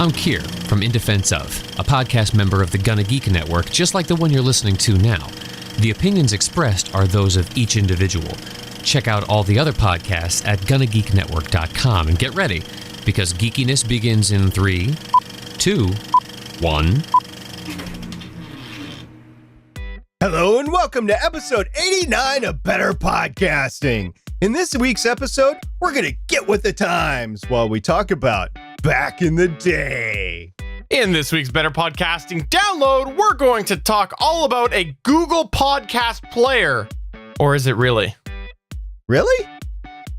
I'm Kier from In Defense Of, a podcast member of the Gonna Geek Network, just like the one you're listening to now. The opinions expressed are those of each individual. Check out all the other podcasts at GonnaGeekNetwork.com and get ready, because geekiness begins in 3, 2, 1... Hello and welcome to episode 89 of Better Podcasting. In this week's episode, we're going to get with the times while we talk about back in the day. In this week's Better Podcasting download, we're going to talk all about a Google Podcast player. Or is it really? Really?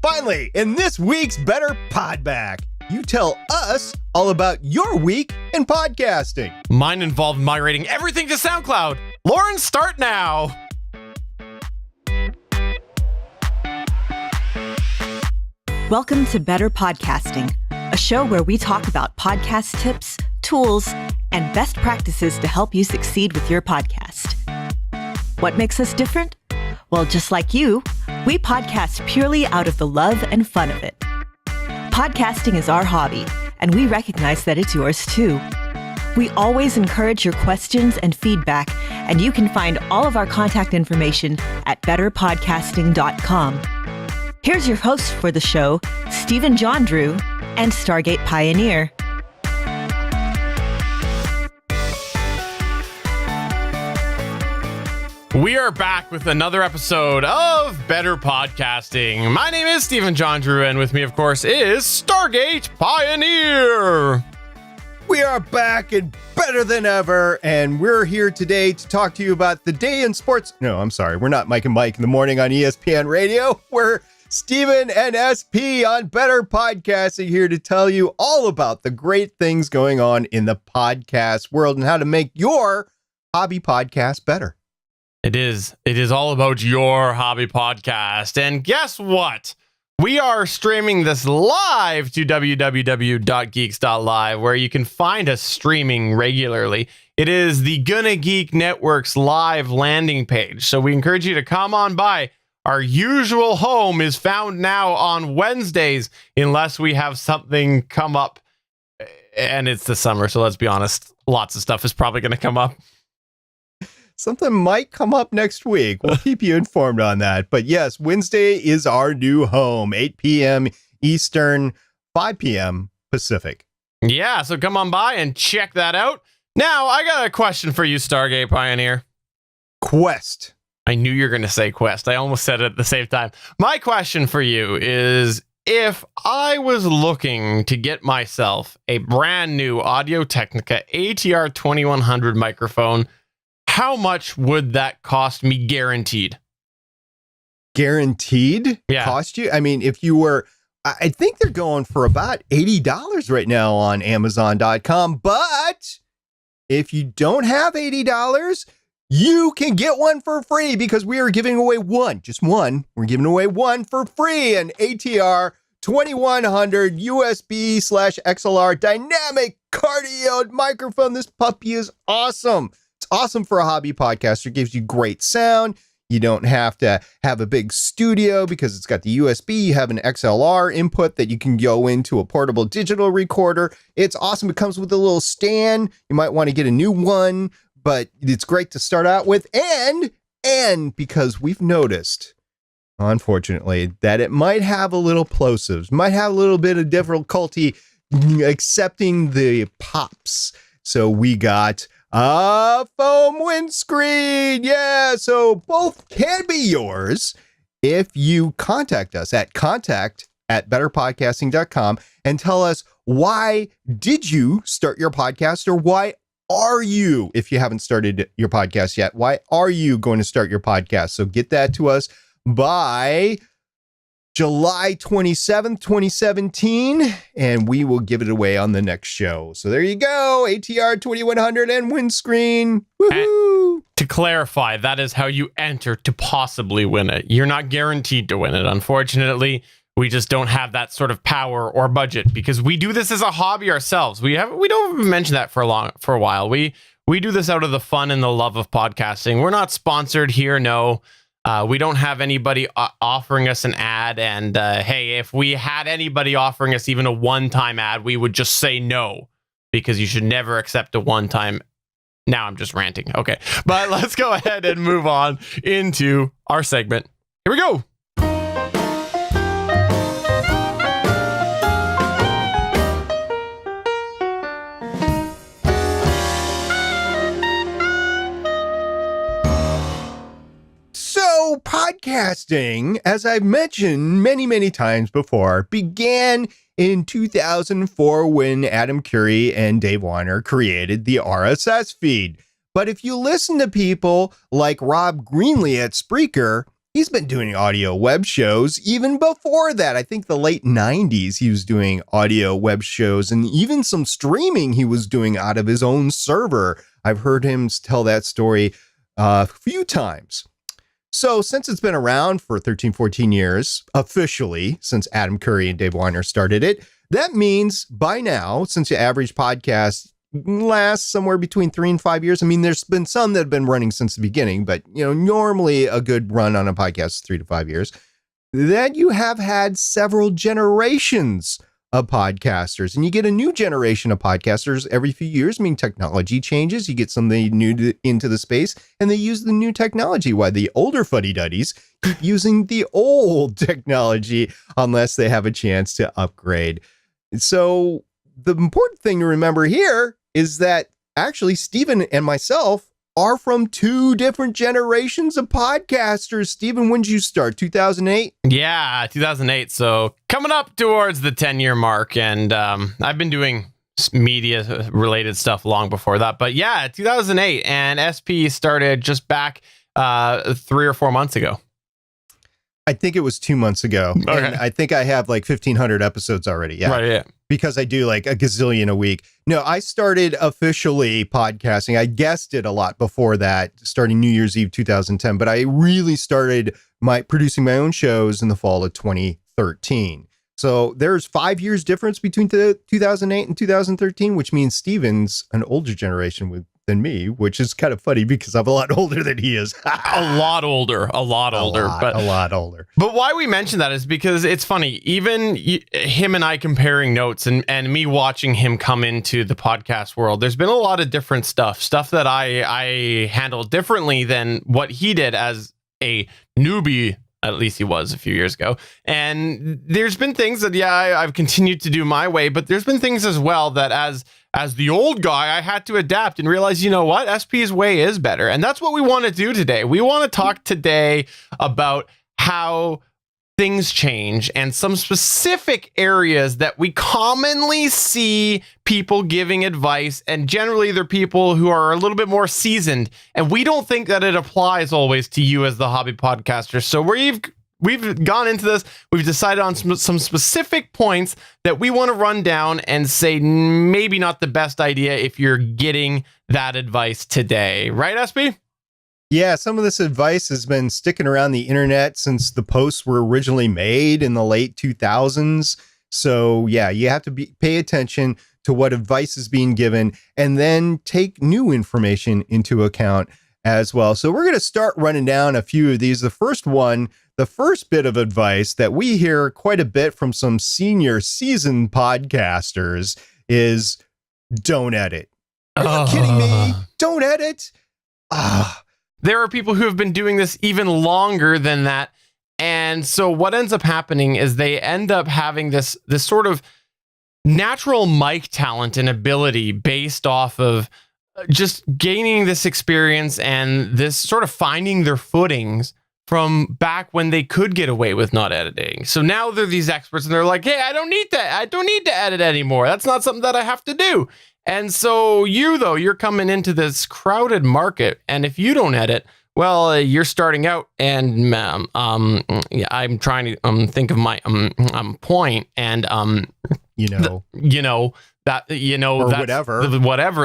Finally, in this week's Better Podback, you tell us all about your week in podcasting. Mine involved migrating everything to SoundCloud. Lauren, start now. Welcome to Better Podcasting, a show where we talk about podcast tips, tools, and best practices to help you succeed with your podcast. What makes us different? Well, just like you, we podcast purely out of the love and fun of it. Podcasting is our hobby, and we recognize that it's yours too. We always encourage your questions and feedback, and you can find all of our contact information at betterpodcasting.com. Here's your host for the show, Stephen John Drew and Stargate Pioneer. We are back with another episode of Better Podcasting. My name is Stephen John Drew, and with me, of course, is Stargate Pioneer. We are back and better than ever, and we're here today to talk to you about the day in sports. No, I'm sorry. We're not Mike and Mike in the morning on ESPN Radio. We're Stephen and SP on Better Podcasting, here to tell you all about the great things going on in the podcast world and how to make your hobby podcast better. It is all about your hobby podcast. And guess what? We are streaming this live to www.geeks.live, where you can find us streaming regularly. It is the Gonna Geek Network's live landing page. So we encourage you to come on by. Our usual home is found now on Wednesdays, unless we have something come up. And it's the summer, so let's be honest, lots of stuff is probably going to come up. Something might come up next week. We'll keep you informed on that. But yes, Wednesday is our new home, 8 p.m. Eastern, 5 p.m. Pacific. Yeah, so come on by and check that out. Now, I got a question for you, Stargate Pioneer. Quest. I knew you were going to say Quest. I almost said it at the same time. My question for you is, if I was looking to get myself a brand new Audio-Technica ATR 2100 microphone, how much would that cost me guaranteed? Guaranteed? Yeah. Cost you? I mean, if you were, I think they're going for about $80 right now on Amazon.com. But if you don't have $80, you can get one for free, because we are giving away one, just one. We're giving away one for free, an ATR 2100 USB/XLR dynamic cardioid microphone. This puppy is awesome. It's awesome for a hobby podcaster. It gives you great sound. You don't have to have a big studio because it's got the USB. You have an XLR input that you can go into a portable digital recorder. It's awesome. It comes with a little stand. You might want to get a new one, but it's great to start out with. And because we've noticed, unfortunately, that it might have a little plosives, might have a little bit of difficulty accepting the pops. So we got a foam windscreen. Yeah, so both can be yours if you contact us at contact@betterpodcasting.com and tell us, why did you start your podcast, or why are you, if you haven't started your podcast yet, why are you going to start your podcast? So get that to us by July 27th, 2017, and we will give it away on the next show. So there you go, ATR 2100 and windscreen. Woohoo! And to clarify, that is how you enter to possibly win it. You're not guaranteed to win it. Unfortunately, we just don't have that sort of power or budget, because we do this as a hobby ourselves. We don't mention that for a while. We do this out of the fun and the love of podcasting. We're not sponsored here, no. We don't have anybody offering us an ad, and hey, if we had anybody offering us even a one-time ad, we would just say no. because you should never accept a one-time. Now I'm just ranting. Okay. But let's go ahead and move on into our segment. Here we go. So podcasting, as I've mentioned many, many times before, began in 2004 when Adam Curry and Dave Weiner created the RSS feed. But if you listen to people like Rob Greenlee at Spreaker, he's been doing audio web shows even before that. I think the late 90s he was doing audio web shows, and even some streaming he was doing out of his own server. I've heard him tell that story a few times. So since it's been around for 13, 14 years, officially, since Adam Curry and Dave Weiner started it, that means by now, since the average podcast lasts somewhere between 3 and 5 years, I mean, there's been some that have been running since the beginning, but, normally a good run on a podcast is 3 to 5 years, that you have had several generations of podcasters, and you get a new generation of podcasters every few years. I mean, technology changes, you get somebody new into the space, and they use the new technology, while the older fuddy-duddies keep using the old technology unless they have a chance to upgrade. So the important thing to remember here is that actually Stephen and myself are from 2 different generations of podcasters. Stephen, when did you start? 2008? Yeah, 2008. So coming up towards the 10-year mark. And I've been doing media-related stuff long before that. But yeah, 2008. And SP started just back 3 or 4 months ago. I think it was 2 months ago. Okay. And I think I have like 1,500 episodes already. Yeah. Right, yeah. Because I do like a gazillion a week. No, I started officially podcasting. I guested a lot before that, starting New Year's Eve 2010, but I really started producing my own shows in the fall of 2013. So there's 5 years difference between 2008 and 2013, which means Steven's an older generation than me, which is kind of funny because I'm a lot older than he is. A lot older. A lot older. But why we mention that is because it's funny, even him and I comparing notes and me watching him come into the podcast world, there's been a lot of different stuff that I handled differently than what he did as a newbie. At least he was a few years ago. And there's been things that, I've continued to do my way, but there's been things as well that as the old guy, I had to adapt and realize, you know what? SP's way is better. And that's what we want to do today. We want to talk today about how things change and some specific areas that we commonly see people giving advice, and generally they're people who are a little bit more seasoned, and we don't think that it applies always to you as the hobby podcaster. So we've gone into this, we've decided on some specific points that we want to run down and say maybe not the best idea if you're getting that advice today, right, SP? Yeah, some of this advice has been sticking around the internet since the posts were originally made in the late 2000s. So yeah, you have to pay attention to what advice is being given and then take new information into account as well. So we're going to start running down a few of these. The first bit of advice that we hear quite a bit from some senior seasoned podcasters is don't edit. Are you kidding me? Don't edit? There are people who have been doing this even longer than that. And so what ends up happening is they end up having this sort of natural mic talent and ability based off of just gaining this experience and this sort of finding their footings from back when they could get away with not editing. So now they're these experts and they're like, hey, I don't need to edit anymore. That's not something that I have to do. And so you're coming into this crowded market, and if you don't edit, well, you're starting out, and I'm trying to think of my point, and whatever.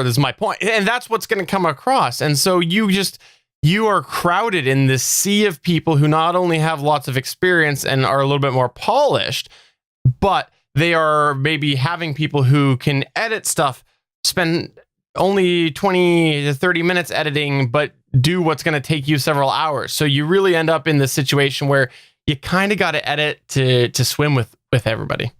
This is my point, and that's what's going to come across. And so you are crowded in this sea of people who not only have lots of experience and are a little bit more polished, but they are maybe having people who can edit stuff, spend only 20 to 30 minutes editing, but do what's going to take you several hours. So you really end up in this situation where you kind of got to edit to swim with everybody.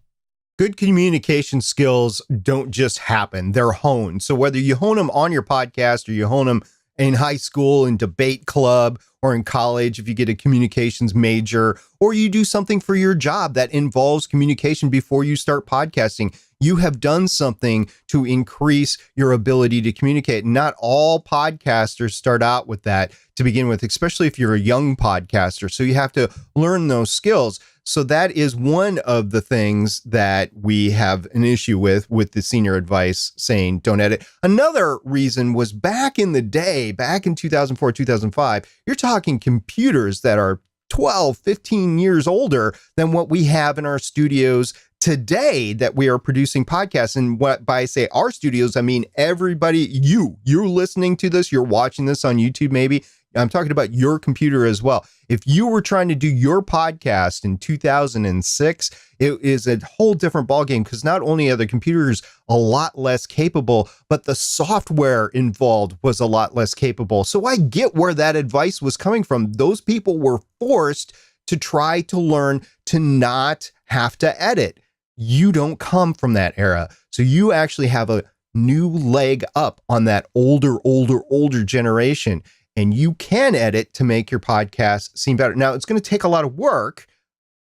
good communication skills don't just happen. They're honed. So whether you hone them on your podcast or you hone them in high school, in debate club, or in college, if you get a communications major, or you do something for your job that involves communication before you start podcasting, you have done something to increase your ability to communicate. Not all podcasters start out with that to begin with, especially if you're a young podcaster. So you have to learn those skills. So that is one of the things that we have an issue with the senior advice saying don't edit. Another reason was back in the day, back in 2004, 2005, you're talking computers that are 12, 15 years older than what we have in our studios today that we are producing podcasts. And what by I say our studios, I mean everybody, you're listening to this, you're watching this on YouTube maybe. I'm talking about your computer as well. If you were trying to do your podcast in 2006, it is a whole different ballgame because not only are the computers a lot less capable, but the software involved was a lot less capable. So I get where that advice was coming from. Those people were forced to try to learn to not have to edit. You don't come from that era. So you actually have a new leg up on that older generation. And you can edit to make your podcast seem better. Now, it's going to take a lot of work,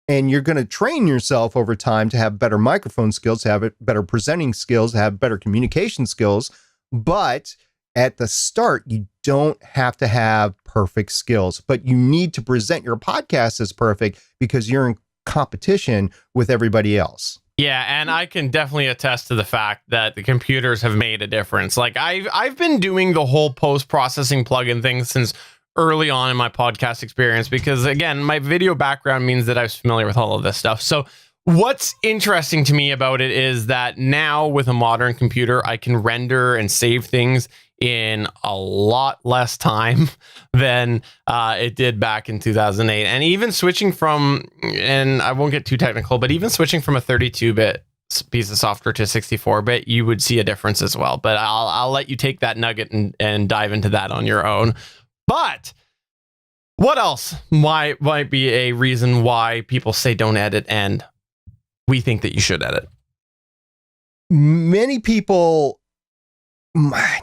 and you're going to train yourself over time to have better microphone skills, to have better presenting skills, to have better communication skills. But at the start, you don't have to have perfect skills, but you need to present your podcast as perfect because you're in competition with everybody else. Yeah, and I can definitely attest to the fact that the computers have made a difference. Like I've been doing the whole post-processing plugin thing since early on in my podcast experience because, again, my video background means that I was familiar with all of this stuff. So what's interesting to me about it is that now with a modern computer, I can render and save things in a lot less time than it did back in 2008. And even switching from, and I won't get too technical, but even switching from a 32-bit piece of software to 64-bit, you would see a difference as well. But I'll let you take that nugget and dive into that on your own. But what else might be a reason why people say don't edit and we think that you should edit? Many people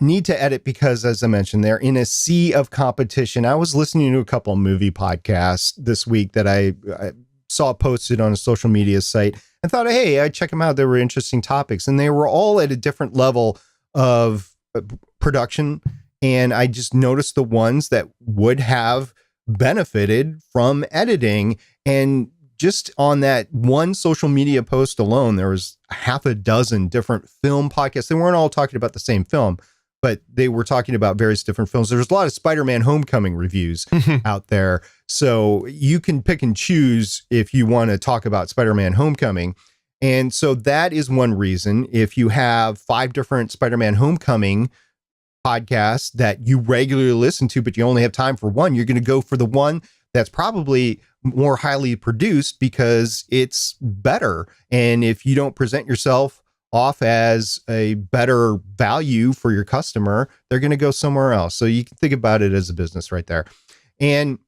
need to edit because, as I mentioned, they're in a sea of competition. I was listening to a couple of movie podcasts this week that I saw posted on a social media site and thought, hey, I'd check them out. They were interesting topics, and they were all at a different level of production. And I just noticed the ones that would have benefited from editing. And just on that one social media post alone, there was half a dozen different film podcasts. They weren't all talking about the same film, but they were talking about various different films. There's a lot of Spider-Man Homecoming reviews out there. So you can pick and choose if you want to talk about Spider-Man Homecoming. And so that is one reason. If you have 5 different Spider-Man Homecoming podcasts that you regularly listen to, but you only have time for one, you're going to go for the one that's probably more highly produced because it's better. And if you don't present yourself off as a better value for your customer, they're going to go somewhere else. So you can think about it as a business right there. And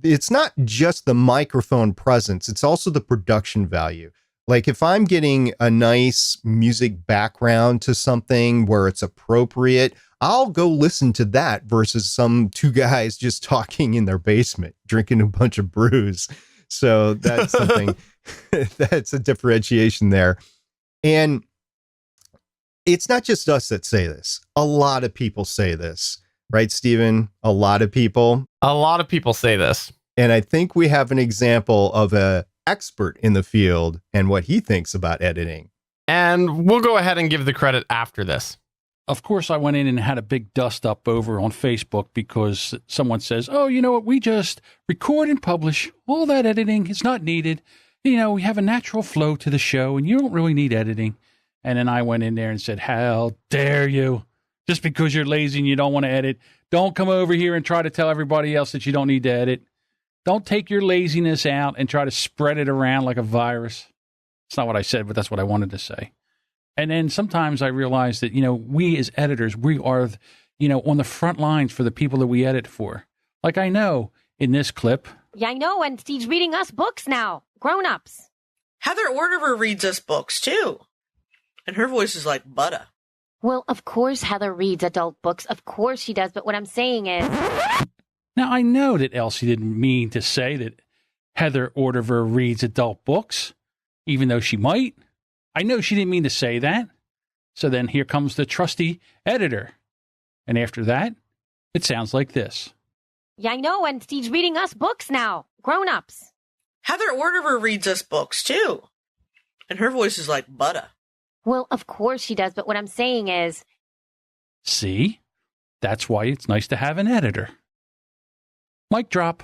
it's not just the microphone presence, it's also the production value. Like if I'm getting a nice music background to something where it's appropriate, I'll go listen to that versus some 2 guys just talking in their basement, drinking a bunch of brews. So that's something that's a differentiation there. And it's not just us that say this. A lot of people say this, right, Stephen? A lot of people. A lot of people say this. And I think we have an example of an expert in the field and what he thinks about editing. And we'll go ahead and give the credit after this. Of course, I went in and had a big dust up over on Facebook because someone says, oh, you know what? We just record and publish. All that editing is not needed. You know, we have a natural flow to the show and you don't really need editing. And then I went in there and said, how dare you? Just because you're lazy and you don't want to edit, don't come over here and try to tell everybody else that you don't need to edit. Don't take your laziness out and try to spread it around like a virus. It's not what I said, but that's what I wanted to say. And then sometimes I realize that, you know, we as editors, we are, you know, on the front lines for the people that we edit for. Like I know in this clip. Yeah, I know. And Steve's reading us books now. Grown-ups. Heather Ordiver reads us books, too. And her voice is like butter. Well, of course Heather reads adult books. Of course she does. But what I'm saying is... Now, I know that Elsie didn't mean to say that Heather Ordiver reads adult books, even though she might. I know she didn't mean to say that. So then here comes the trusty editor. And after that, it sounds like this. Yeah, I know, and she's reading us books now. Grown-ups. Heather Ordiver reads us books, too. And her voice is like butter. Well, of course she does. But what I'm saying is... See? That's why it's nice to have an editor. Mic drop.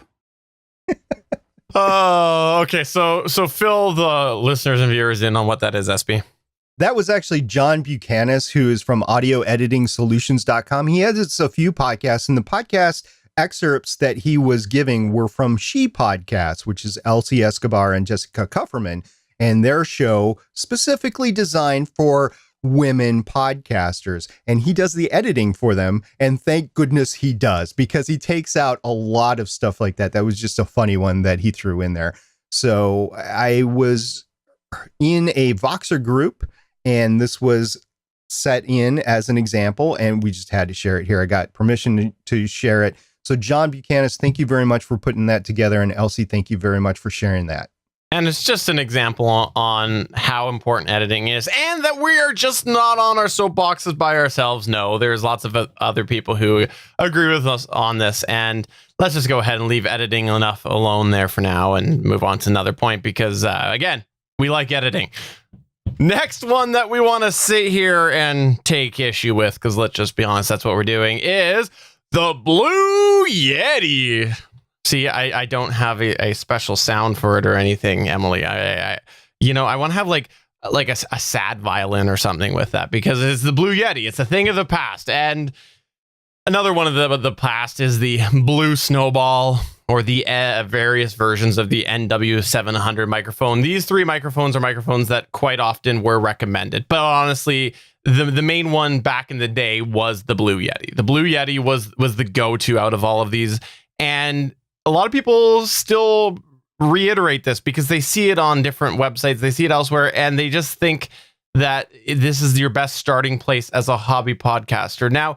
Oh, okay. So fill the listeners and viewers in on what that is, SB. That was actually John Buchanan, who is from audioediting.solutions.com. He edits a few podcasts, and the podcast excerpts that he was giving were from She Podcasts, which is Elsie Escobar and Jessica Kupferman, and their show specifically designed for women podcasters. And he does the editing for them, and thank goodness he does, because he takes out a lot of stuff like that. That was just a funny one that he threw in there. So I was in a Voxer group, and this was set in as an example, and we just had to share it here. I got permission to share it. So John Buchanan, thank you very much for putting that together. And Elsie, thank you very much for sharing that. And it's just an example on how important editing is, and that we are just not on our soapboxes by ourselves. No, there's lots of other people who agree with us on this. And let's just go ahead and leave editing enough alone there for now and move on to another point, because again, we like editing. Next one that we want to sit here and take issue with, because let's just be honest, that's what we're doing, is the Blue Yeti. See, I don't have a special sound for it or anything, Emily. I want to have like a sad violin or something with that, because it's the Blue Yeti. It's a thing of the past. And another one of the past is the Blue Snowball, or the various versions of the NW700 microphone. These three microphones are microphones that quite often were recommended. But honestly, the main one back in the day was the Blue Yeti. The Blue Yeti was the go-to out of all of these. And a lot of people still reiterate this because they see it on different websites, they see it elsewhere, and they just think that this is your best starting place as a hobby podcaster. Now,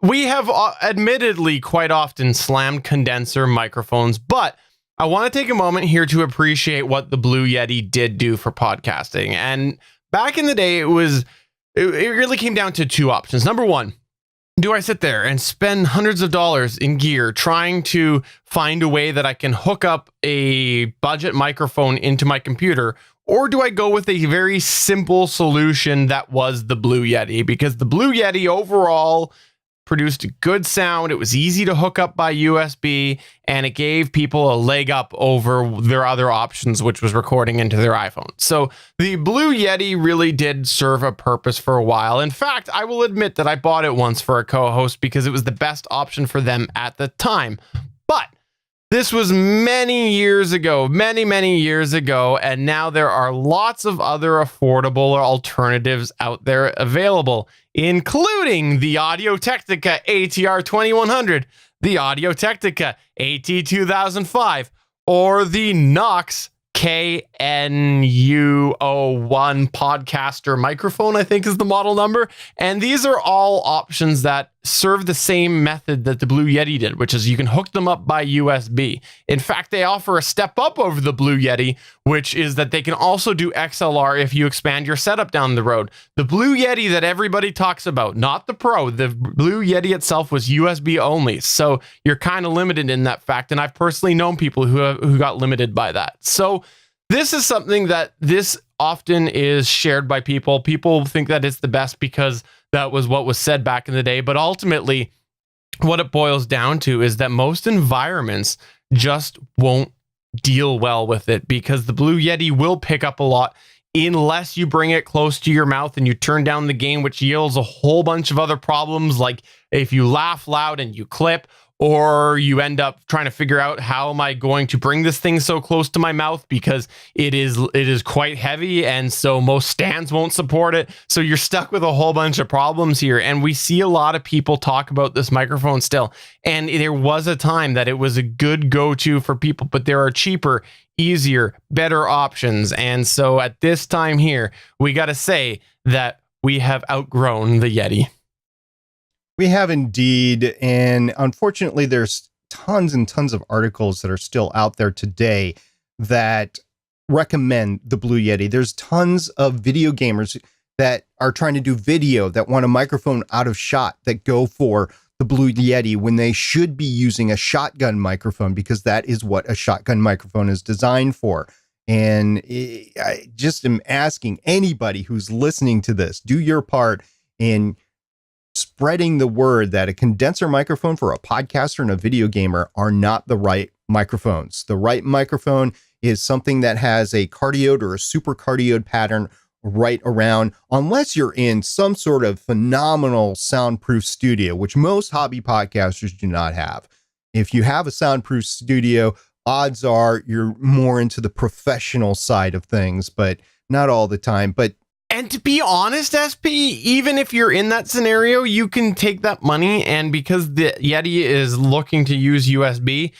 we have admittedly quite often slammed condenser microphones, but I want to take a moment here to appreciate what the Blue Yeti did do for podcasting. And back in the day, it really came down to two options. Number one, do I sit there and spend hundreds of dollars in gear trying to find a way that I can hook up a budget microphone into my computer? Or do I go with a very simple solution that was the Blue Yeti? Because the Blue Yeti overall produced good sound. It was easy to hook up by USB, and it gave people a leg up over their other options, which was recording into their iPhone. So the Blue Yeti really did serve a purpose for a while. In fact, I will admit that I bought it once for a co-host because it was the best option for them at the time. But this was many years ago, many years ago, and now there are lots of other affordable alternatives out there available, including the Audio-Technica ATR 2100, the Audio-Technica AT2005, or the Knox KNU01 podcaster microphone, I think is the model number. And these are all options that serve the same method that the Blue Yeti did, which is you can hook them up by USB. In fact, they offer a step up over the Blue Yeti, which is that they can also do XLR if you expand your setup down the road. The Blue Yeti that everybody talks about, not the Pro, the Blue Yeti itself was USB only. So you're kind of limited in that fact. And I've personally known people who got limited by that. So this is something that this often is shared by people. People think that it's the best because that was what was said back in the day. But ultimately, what it boils down to is that most environments just won't deal well with it, because the Blue Yeti will pick up a lot unless you bring it close to your mouth and you turn down the gain, which yields a whole bunch of other problems, like if you laugh loud and you clip, or you end up trying to figure out how am I going to bring this thing so close to my mouth, because it is quite heavy, and so most stands won't support it. So you're stuck with a whole bunch of problems here. And we see a lot of people talk about this microphone still. And there was a time that it was a good go-to for people, but there are cheaper, easier, better options. And so at this time here, we got to say that we have outgrown the Yeti. We have indeed. And unfortunately, there's tons and tons of articles that are still out there today that recommend the Blue Yeti. There's tons of video gamers that are trying to do video that want a microphone out of shot that go for the Blue Yeti when they should be using a shotgun microphone, because that is what a shotgun microphone is designed for. And I just am asking anybody who's listening to this, do your part in spreading the word that a condenser microphone for a podcaster and a video gamer are not the right microphones. The right microphone is something that has a cardioid or a super cardioid pattern right around, unless you're in some sort of phenomenal soundproof studio, which most hobby podcasters do not have. If you have a soundproof studio, odds are you're more into the professional side of things, but not all the time. And to be honest, SP, even if you're in that scenario, you can take that money, and because the Yeti is looking to use USB,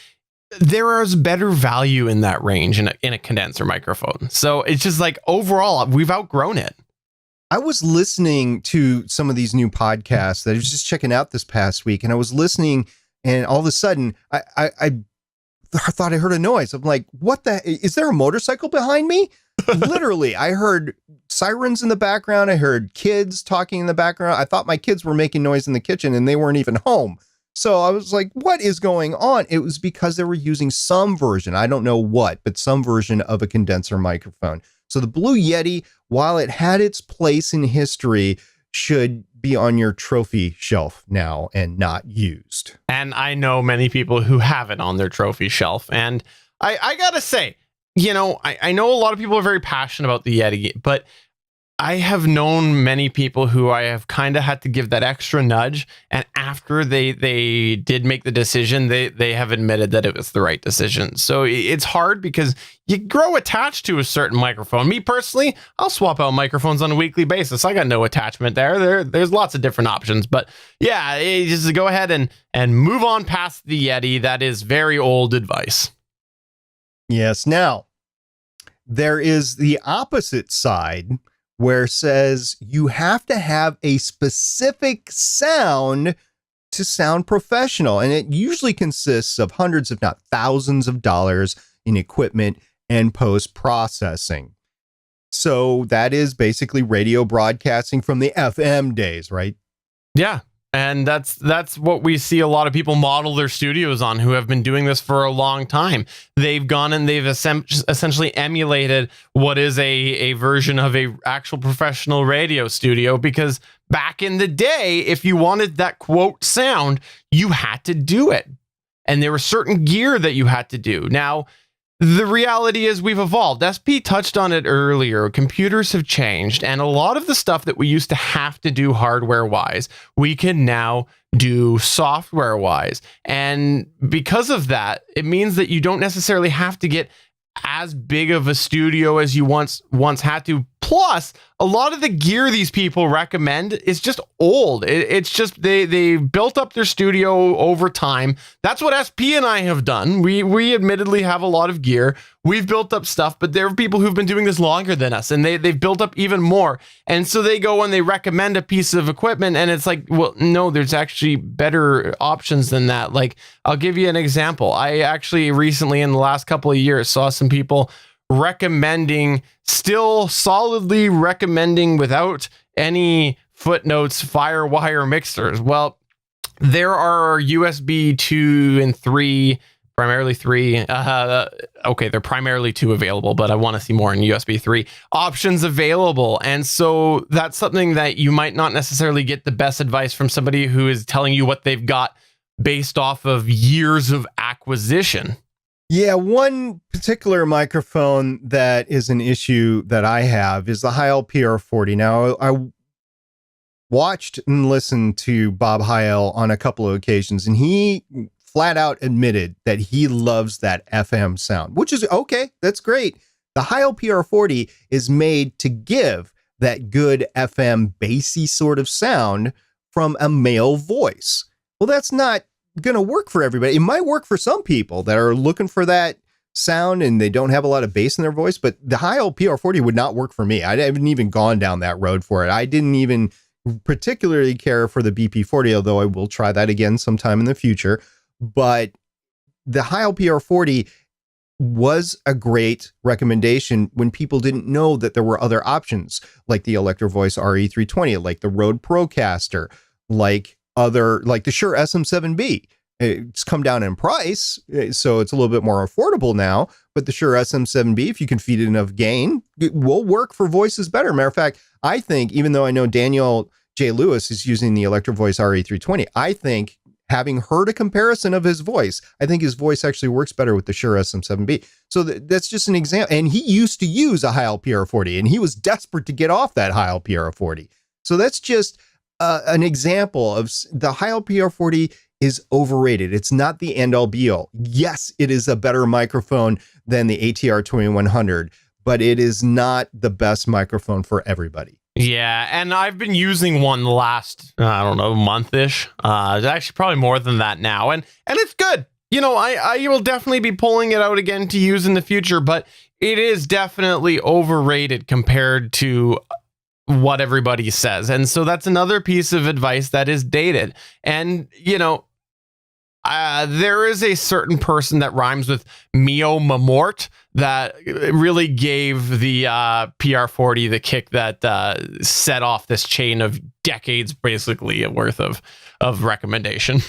there is better value in that range in a condenser microphone. So it's just like, overall, we've outgrown it. I was listening to some of these new podcasts that I was just checking out this past week, and I was listening, and all of a sudden I thought I heard a noise. I'm like, what the, is there a motorcycle behind me? Literally, I heard sirens in the background. I heard kids talking in the background. I thought my kids were making noise in the kitchen and they weren't even home. So I was like, what is going on? It was because they were using some version, I don't know what, but some version of a condenser microphone. So the Blue Yeti, while it had its place in history, should be on your trophy shelf now and not used. And I know many people who have it on their trophy shelf. And I gotta say, I know a lot of people are very passionate about the Yeti, but I have known many people who I have kind of had to give that extra nudge, and after they did make the decision, they have admitted that it was the right decision. So it's hard because you grow attached to a certain microphone. Me personally, I'll swap out microphones on a weekly basis. I got no attachment there's lots of different options, but yeah, just go ahead and move on past the Yeti. That is very old advice. Yes. Now, there is the opposite side, where it says you have to have a specific sound to sound professional. And it usually consists of hundreds, if not thousands of dollars in equipment and post-processing. So that is basically radio broadcasting from the FM days, right? Yeah. And that's what we see a lot of people model their studios on, who have been doing this for a long time. They've gone and they've essentially emulated what is a version of a actual professional radio studio, because back in the day, if you wanted that quote sound, you had to do it. And there was certain gear that you had to do. Now, the reality is we've evolved. SP touched on it earlier. Computers have changed, and a lot of the stuff that we used to have to do hardware-wise, we can now do software-wise. And because of that, it means that you don't necessarily have to get as big of a studio as you once had to. Plus, a lot of the gear these people recommend is just old. It's just they built up their studio over time. That's what SP and I have done. We admittedly have a lot of gear. We've built up stuff, but there are people who've been doing this longer than us, and they've built up even more. And so they go and they recommend a piece of equipment, and it's like, well, no, there's actually better options than that. Like, I'll give you an example. I actually recently, in the last couple of years, saw some people still solidly recommending without any footnotes, Firewire mixers. Well, there are USB 2 and 3, primarily 3. Okay, they're primarily 2 available, but I want to see more in USB 3 options available. And so that's something that you might not necessarily get the best advice from somebody who is telling you what they've got based off of years of acquisition. Yeah, one particular microphone that is an issue that I have is the Heil PR40. Now, I watched and listened to Bob Heil on a couple of occasions, and he flat out admitted that he loves that FM sound, which is okay. That's great. The Heil PR40 is made to give that good FM bassy sort of sound from a male voice. Well, that's not going to work for everybody. It might work for some people that are looking for that sound and they don't have a lot of bass in their voice, but the high LPR40 would not work for me. I haven't even gone down that road for it. I didn't even particularly care for the BP40, although I will try that again sometime in the future. But the high LPR40 was a great recommendation when people didn't know that there were other options, like the Electro Voice RE320, like the Rode Procaster, like the Shure SM7B. It's come down in price, so it's a little bit more affordable now, but the Shure SM7B, if you can feed it enough gain, it will work for voices better. Matter of fact, I think, even though I know Daniel J. Lewis is using the Electro Voice RE320, I think, having heard a comparison of his voice, I think his voice actually works better with the Shure SM7B. So that's just an example. And he used to use a high LPR40, and he was desperate to get off that high LPR40. So that's just an example of the high LPR40 is overrated. It's not the end all be all. Yes, it is a better microphone than the ATR 2100, but it is not the best microphone for everybody. Yeah, and I've been using one the last, I don't know, month-ish. Actually, probably more than that now, and it's good. You know, I will definitely be pulling it out again to use in the future, but it is definitely overrated compared to what everybody says. And so that's another piece of advice that is dated. And, you know, there is a certain person that rhymes with Mio Mamort that really gave the PR40 the kick that set off this chain of decades, basically, worth of recommendation.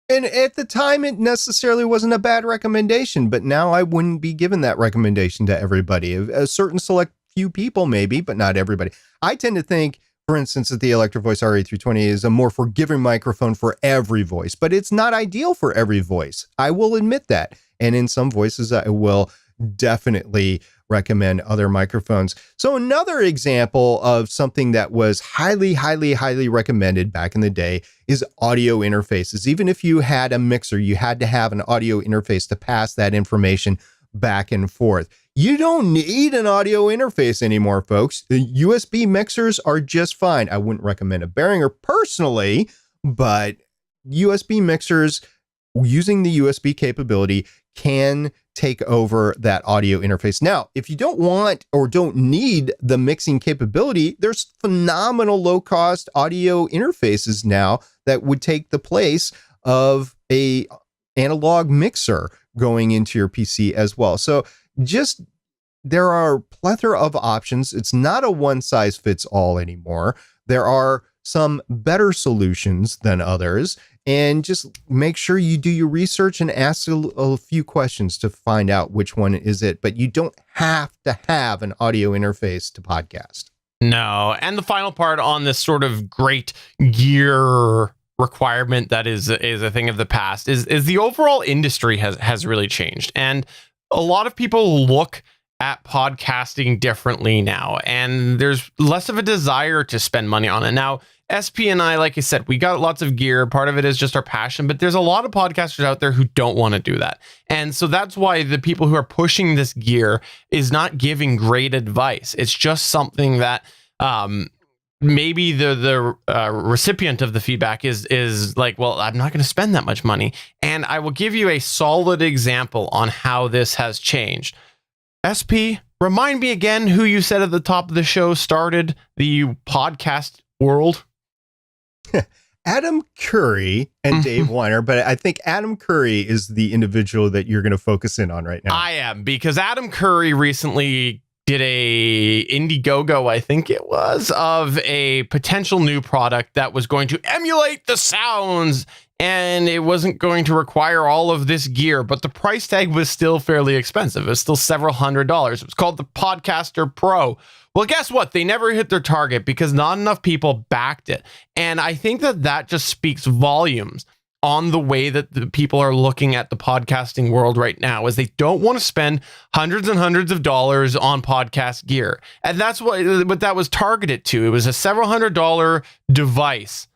And at the time, it necessarily wasn't a bad recommendation, but now I wouldn't be giving that recommendation to everybody. A certain select few people, maybe, but not everybody. I tend to think, for instance, that the Electro Voice RE320 is a more forgiving microphone for every voice, but it's not ideal for every voice. I will admit that. And in some voices, I will definitely recommend other microphones. So another example of something that was highly, highly, highly recommended back in the day is audio interfaces. Even if you had a mixer, you had to have an audio interface to pass that information back and forth. You don't need an audio interface anymore, folks. The USB mixers are just fine. I wouldn't recommend a Behringer personally, but USB mixers using the USB capability can take over that audio interface. Now, if you don't want or don't need the mixing capability, there's phenomenal low-cost audio interfaces now that would take the place of a analog mixer going into your PC as well. So just there are a plethora of options. It's not a one-size-fits-all anymore. There are some better solutions than others, and just make sure you do your research and ask a few questions to find out which one is it. But you don't have to have an audio interface to podcast. No, and the final part on this sort of great gear requirement that is a thing of the past is the overall industry has really changed, and a lot of people look at podcasting differently now, and there's less of a desire to spend money on it. Now, SP and I, like I said, we got lots of gear. Part of it is just our passion, but there's a lot of podcasters out there who don't want to do that. And so that's why the people who are pushing this gear is not giving great advice. It's just something that maybe the recipient of the feedback is like, well, I'm not going to spend that much money. And I will give you a solid example on how this has changed. SP, remind me again who you said at the top of the show started the podcast world. Adam Curry and Dave Weiner, but I think Adam Curry is the individual that you're going to focus in on right now. I am, because Adam Curry recently did a Indiegogo, I think it was, of a potential new product that was going to emulate the sounds, and it wasn't going to require all of this gear, but the price tag was still fairly expensive. It was still several $100s. It was called the Podcaster Pro. Well, guess what? They never hit their target because not enough people backed it. And I think that just speaks volumes on the way that the people are looking at the podcasting world right now, is they don't want to spend hundreds and hundreds of dollars on podcast gear. And that's what that was targeted to. It was a several $100 device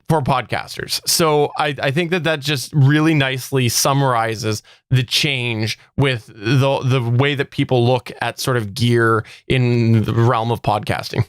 for podcasters. So I think that just really nicely summarizes the change with the way that people look at sort of gear in the realm of podcasting.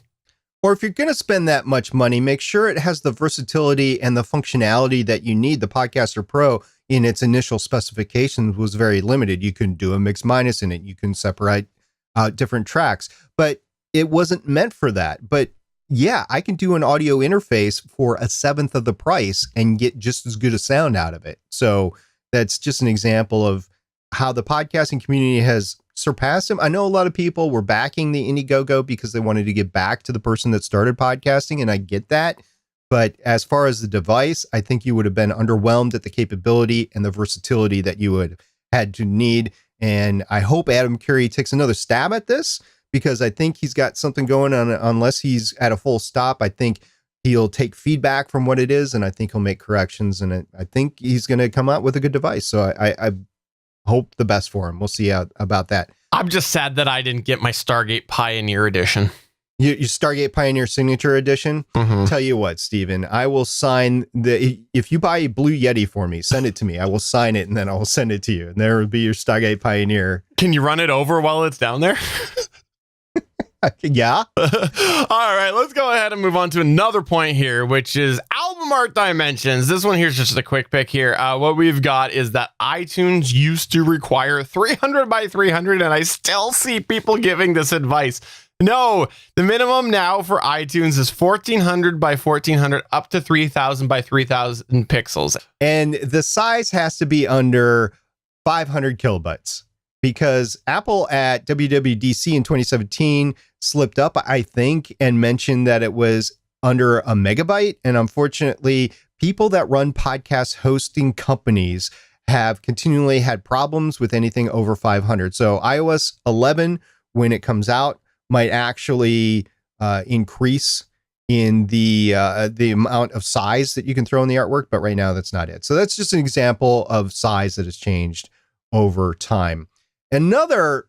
Or if you're going to spend that much money, make sure it has the versatility and the functionality that you need. The Podcaster Pro in its initial specifications was very limited. You couldn't do a mix minus in it. You can separate out different tracks, but it wasn't meant for that. But yeah, I can do an audio interface for a seventh of the price and get just as good a sound out of it. So that's just an example of how the podcasting community has surpassed him. I know a lot of people were backing the Indiegogo because they wanted to give back to the person that started podcasting, and I get that. But as far as the device, I think you would have been underwhelmed at the capability and the versatility that you would had to need. And I hope Adam Curry takes another stab at this, because I think he's got something going on. Unless he's at a full stop, I think he'll take feedback from what it is, and I think he'll make corrections. And I think he's going to come out with a good device. So I hope the best for him. We'll see about that. I'm just sad that I didn't get my Stargate Pioneer edition. Your Stargate Pioneer Signature Edition? Mm-hmm. Tell you what, Steven, I will sign if you buy a Blue Yeti for me, send it to me. I will sign it and then I will send it to you. And there will be your Stargate Pioneer. Can you run it over while it's down there? Yeah. All right, let's go ahead and move on to another point here, which is album art dimensions. This one here is just a quick pick here. What we've got is that iTunes used to require 300 by 300, and I still see people giving this advice. No, the minimum now for iTunes is 1400 by 1400 up to 3000 by 3000 pixels. And the size has to be under 500 kilobytes. Because Apple at WWDC in 2017 slipped up, I think, and mentioned that it was under a megabyte. And unfortunately, people that run podcast hosting companies have continually had problems with anything over 500. So iOS 11, when it comes out, might actually increase in the amount of size that you can throw in the artwork. But right now, that's not it. So that's just an example of size that has changed over time. Another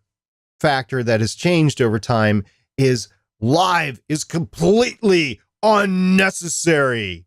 factor that has changed over time is live is completely unnecessary.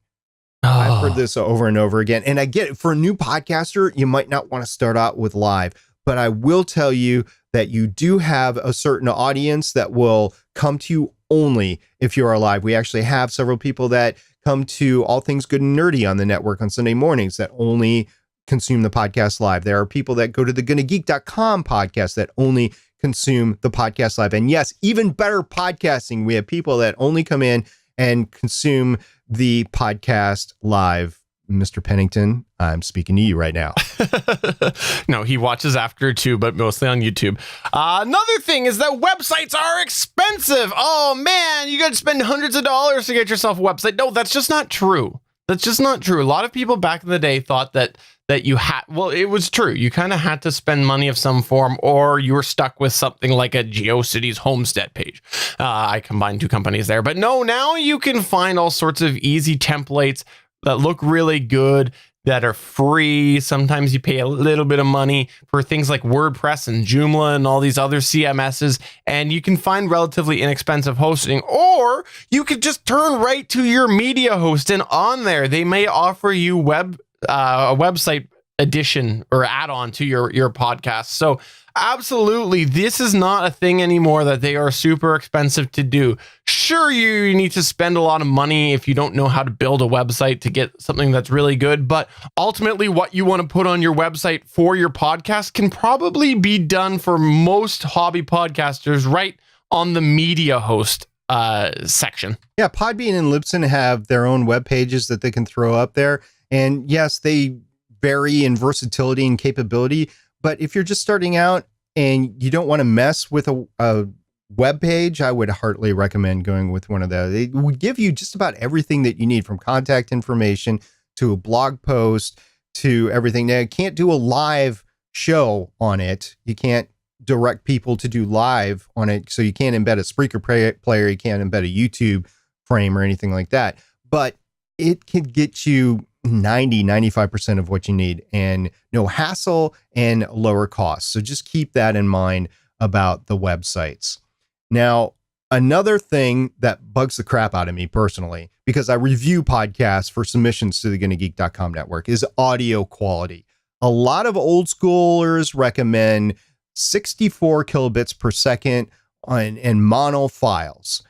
I've heard this over and over again. And I get it. For a new podcaster, you might not want to start out with live. But I will tell you that you do have a certain audience that will come to you only if you are live. We actually have several people that come to All Things Good and Nerdy on the network on Sunday mornings that only consume the podcast live. There are people that go to the GonnaGeek.com podcast that only consume the podcast live. And yes, even Better Podcasting, we have people that only come in and consume the podcast live. Mr. Pennington, I'm speaking to you right now. No, he watches after too, but mostly on YouTube. Another thing is that websites are expensive. Oh man, you got to spend hundreds of dollars to get yourself a website. No, that's just not true. That's just not true. A lot of people back in the day thought that you had, well, it was true. You kind of had to spend money of some form, or you were stuck with something like a GeoCities Homestead page. I combined two companies there, but no, now you can find all sorts of easy templates that look really good, that are free. Sometimes you pay a little bit of money for things like WordPress and Joomla and all these other CMSs, and you can find relatively inexpensive hosting, or you could just turn right to your media host, and on there, they may offer you a website addition or add-on to your podcast. So absolutely, this is not a thing anymore that they are super expensive to do. Sure, you need to spend a lot of money if you don't know how to build a website to get something that's really good, but ultimately what you want to put on your website for your podcast can probably be done for most hobby podcasters right on the media host section. Yeah, Podbean and Libsyn have their own web pages that they can throw up there. And yes, they vary in versatility and capability. But if you're just starting out and you don't want to mess with a web page, I would heartily recommend going with one of those. It would give you just about everything that you need, from contact information to a blog post to everything. Now, you can't do a live show on it. You can't direct people to do live on it. So you can't embed a Spreaker player. You can't embed a YouTube frame or anything like that. But it can get you 95% of what you need, and no hassle and lower costs. So just keep that in mind about the websites. Now, another thing that bugs the crap out of me personally, because I review podcasts for submissions to the GonnaGeek.com network, is audio quality. A lot of old schoolers recommend 64 kilobits per second and mono files.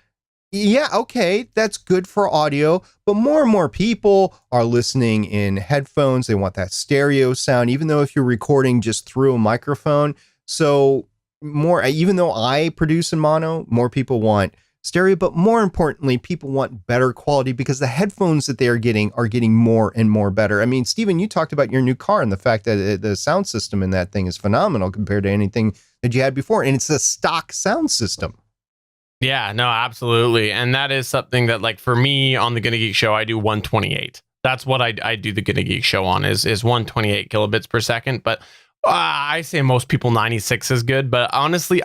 Yeah, okay, that's good for audio, but more and more people are listening in headphones. They want that stereo sound, even though if you're recording just through a microphone. So even though I produce in mono, more people want stereo, but more importantly, people want better quality because the headphones that they are getting more and more better. I mean, Stephen, you talked about your new car and the fact that the sound system in that thing is phenomenal compared to anything that you had before, and it's a stock sound system. Yeah, no, absolutely. And that is something that, like, for me on the Gonna Geek show, I do 128. That's what I do the Gonna Geek show on is 128 kilobits per second. But I say most people 96 is good. But honestly,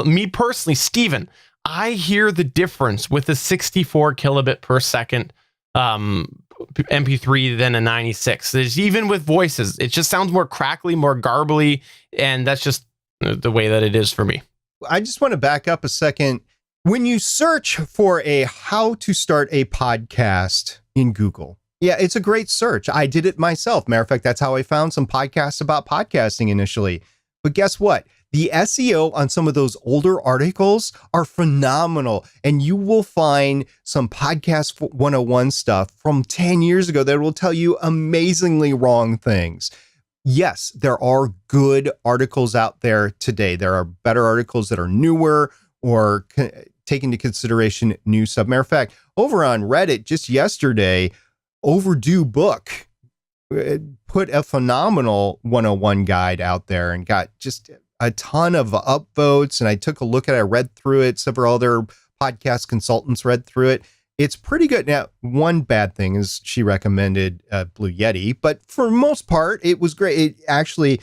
me personally, Steven, I hear the difference with a 64 kilobit per second MP3 than a 96. There's, even with voices, it just sounds more crackly, more garbly. And that's just the way that it is for me. I just want to back up a second. When you search for how to start a podcast in Google, yeah, it's a great search. I did it myself. Matter of fact, that's how I found some podcasts about podcasting initially. But guess what? The SEO on some of those older articles are phenomenal. And you will find some podcast 101 stuff from 10 years ago that will tell you amazingly wrong things. Yes, there are good articles out there today. There are better articles that are newer or take into consideration new stuff. Matter of fact, over on Reddit just yesterday, Overdue Book put a phenomenal 101 guide out there and got just a ton of upvotes. And I took a look at it, I read through it. Several other podcast consultants read through it. It's pretty good. Now, one bad thing is she recommended Blue Yeti, but for most part, it was great. It actually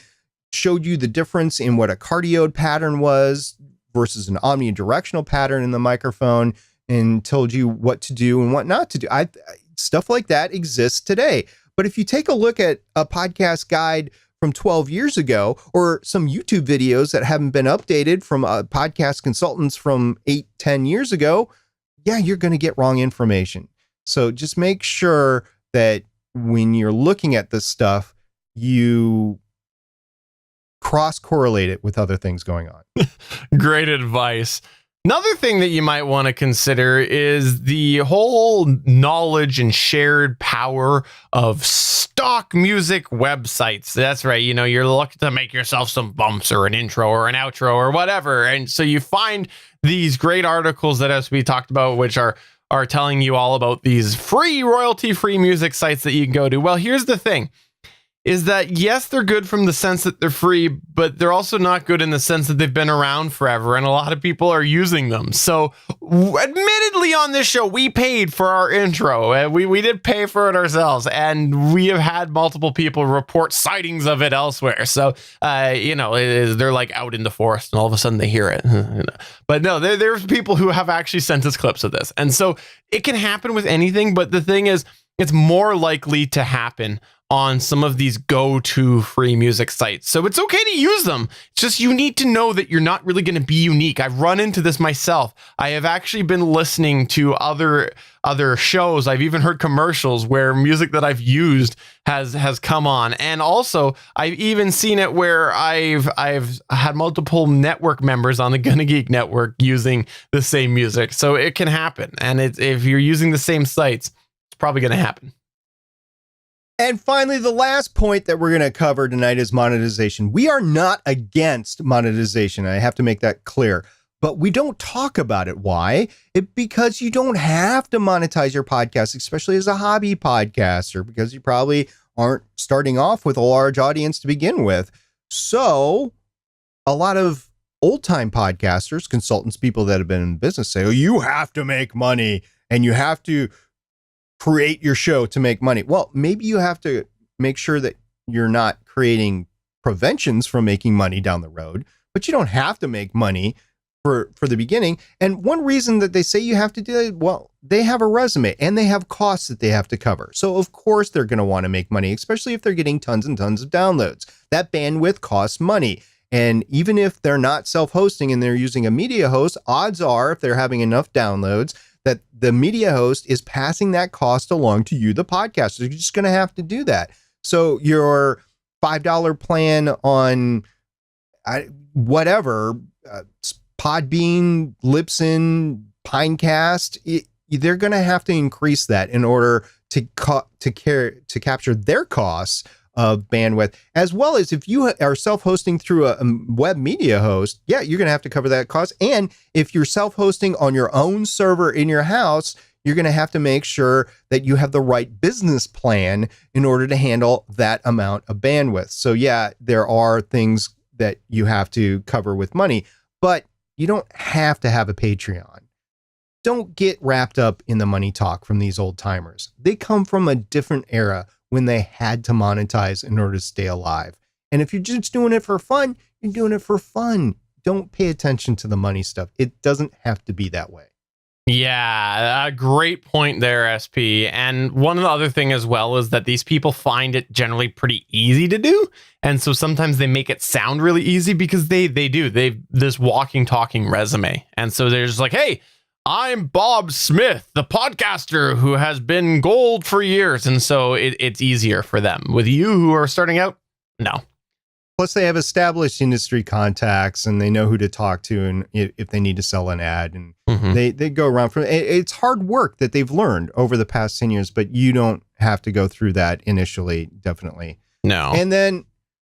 showed you the difference in what a cardioid pattern was versus an omnidirectional pattern in the microphone and told you what to do and what not to do. Stuff like that exists today. But if you take a look at a podcast guide from 12 years ago or some YouTube videos that haven't been updated from podcast consultants from 8-10 years ago, yeah, you're going to get wrong information. So just make sure that when you're looking at this stuff, you cross-correlate it with other things going on. Great advice. Another thing that you might want to consider is the whole knowledge and shared power of stock music websites. That's right. You know, you're looking to make yourself some bumps or an intro or an outro or whatever. And so you find these great articles that, as we talked about, which are telling you all about these free royalty-free music sites that you can go to. Well, here's the thing. Is that, yes, they're good from the sense that they're free, but they're also not good in the sense that they've been around forever and a lot of people are using them. So admittedly on this show, we paid for our intro. We did pay for it ourselves, and we have had multiple people report sightings of it elsewhere. So, they're like out in the forest and all of a sudden they hear it. But no, there's people who have actually sent us clips of this. And so it can happen with anything, but the thing is, it's more likely to happen on some of these go-to free music sites. So it's okay to use them. It's just you need to know that you're not really going to be unique. I've run into this myself. I have actually been listening to other shows. I've even heard commercials where music that I've used has come on. And also, I've even seen it where I've had multiple network members on the Gonna Geek network using the same music. So it can happen. And if you're using the same sites, it's probably going to happen. And finally, the last point that we're going to cover tonight is monetization. We are not against monetization. I have to make that clear, but we don't talk about it. Why? Because you don't have to monetize your podcast, especially as a hobby podcaster, because you probably aren't starting off with a large audience to begin with. So a lot of old time podcasters, consultants, people that have been in business say, oh, you have to make money and you have to create your show to make money. Well, maybe you have to make sure that you're not creating preventions from making money down the road, but you don't have to make money for the beginning. And one reason that they say you have to do it, well, they have a resume and they have costs that they have to cover. So of course they're going to want to make money, especially if they're getting tons and tons of downloads. That bandwidth costs money. And even if they're not self-hosting and they're using a media host, odds are if they're having enough downloads that the media host is passing that cost along to you, the podcaster. You're just going to have to do that. So your $5 plan on whatever, Podbean, Libsyn, Pinecast, they're going to have to increase that in order to capture their costs of bandwidth, as well as if you are self-hosting through a web media host, yeah, you're going to have to cover that cost. And if you're self-hosting on your own server in your house, you're going to have to make sure that you have the right business plan in order to handle that amount of bandwidth. So yeah, there are things that you have to cover with money, but you don't have to have a Patreon. Don't get wrapped up in the money talk from these old timers. They come from a different era when they had to monetize in order to stay alive. And if you're just doing it for fun, you're doing it for fun. Don't pay attention to the money stuff. It doesn't have to be that way. Yeah, a great point there, SP. And one of the other thing as well is that these people find it generally pretty easy to do. And so sometimes they make it sound really easy because they've this walking, talking resume. And so they're just like, hey, I'm Bob Smith, the podcaster who has been gold for years. And so it's easier for them. With you who are starting out, no. Plus, they have established industry contacts and they know who to talk to and if they need to sell an ad. And they go around from it's hard work that they've learned over the past 10 years, but you don't have to go through that initially, definitely. No. And then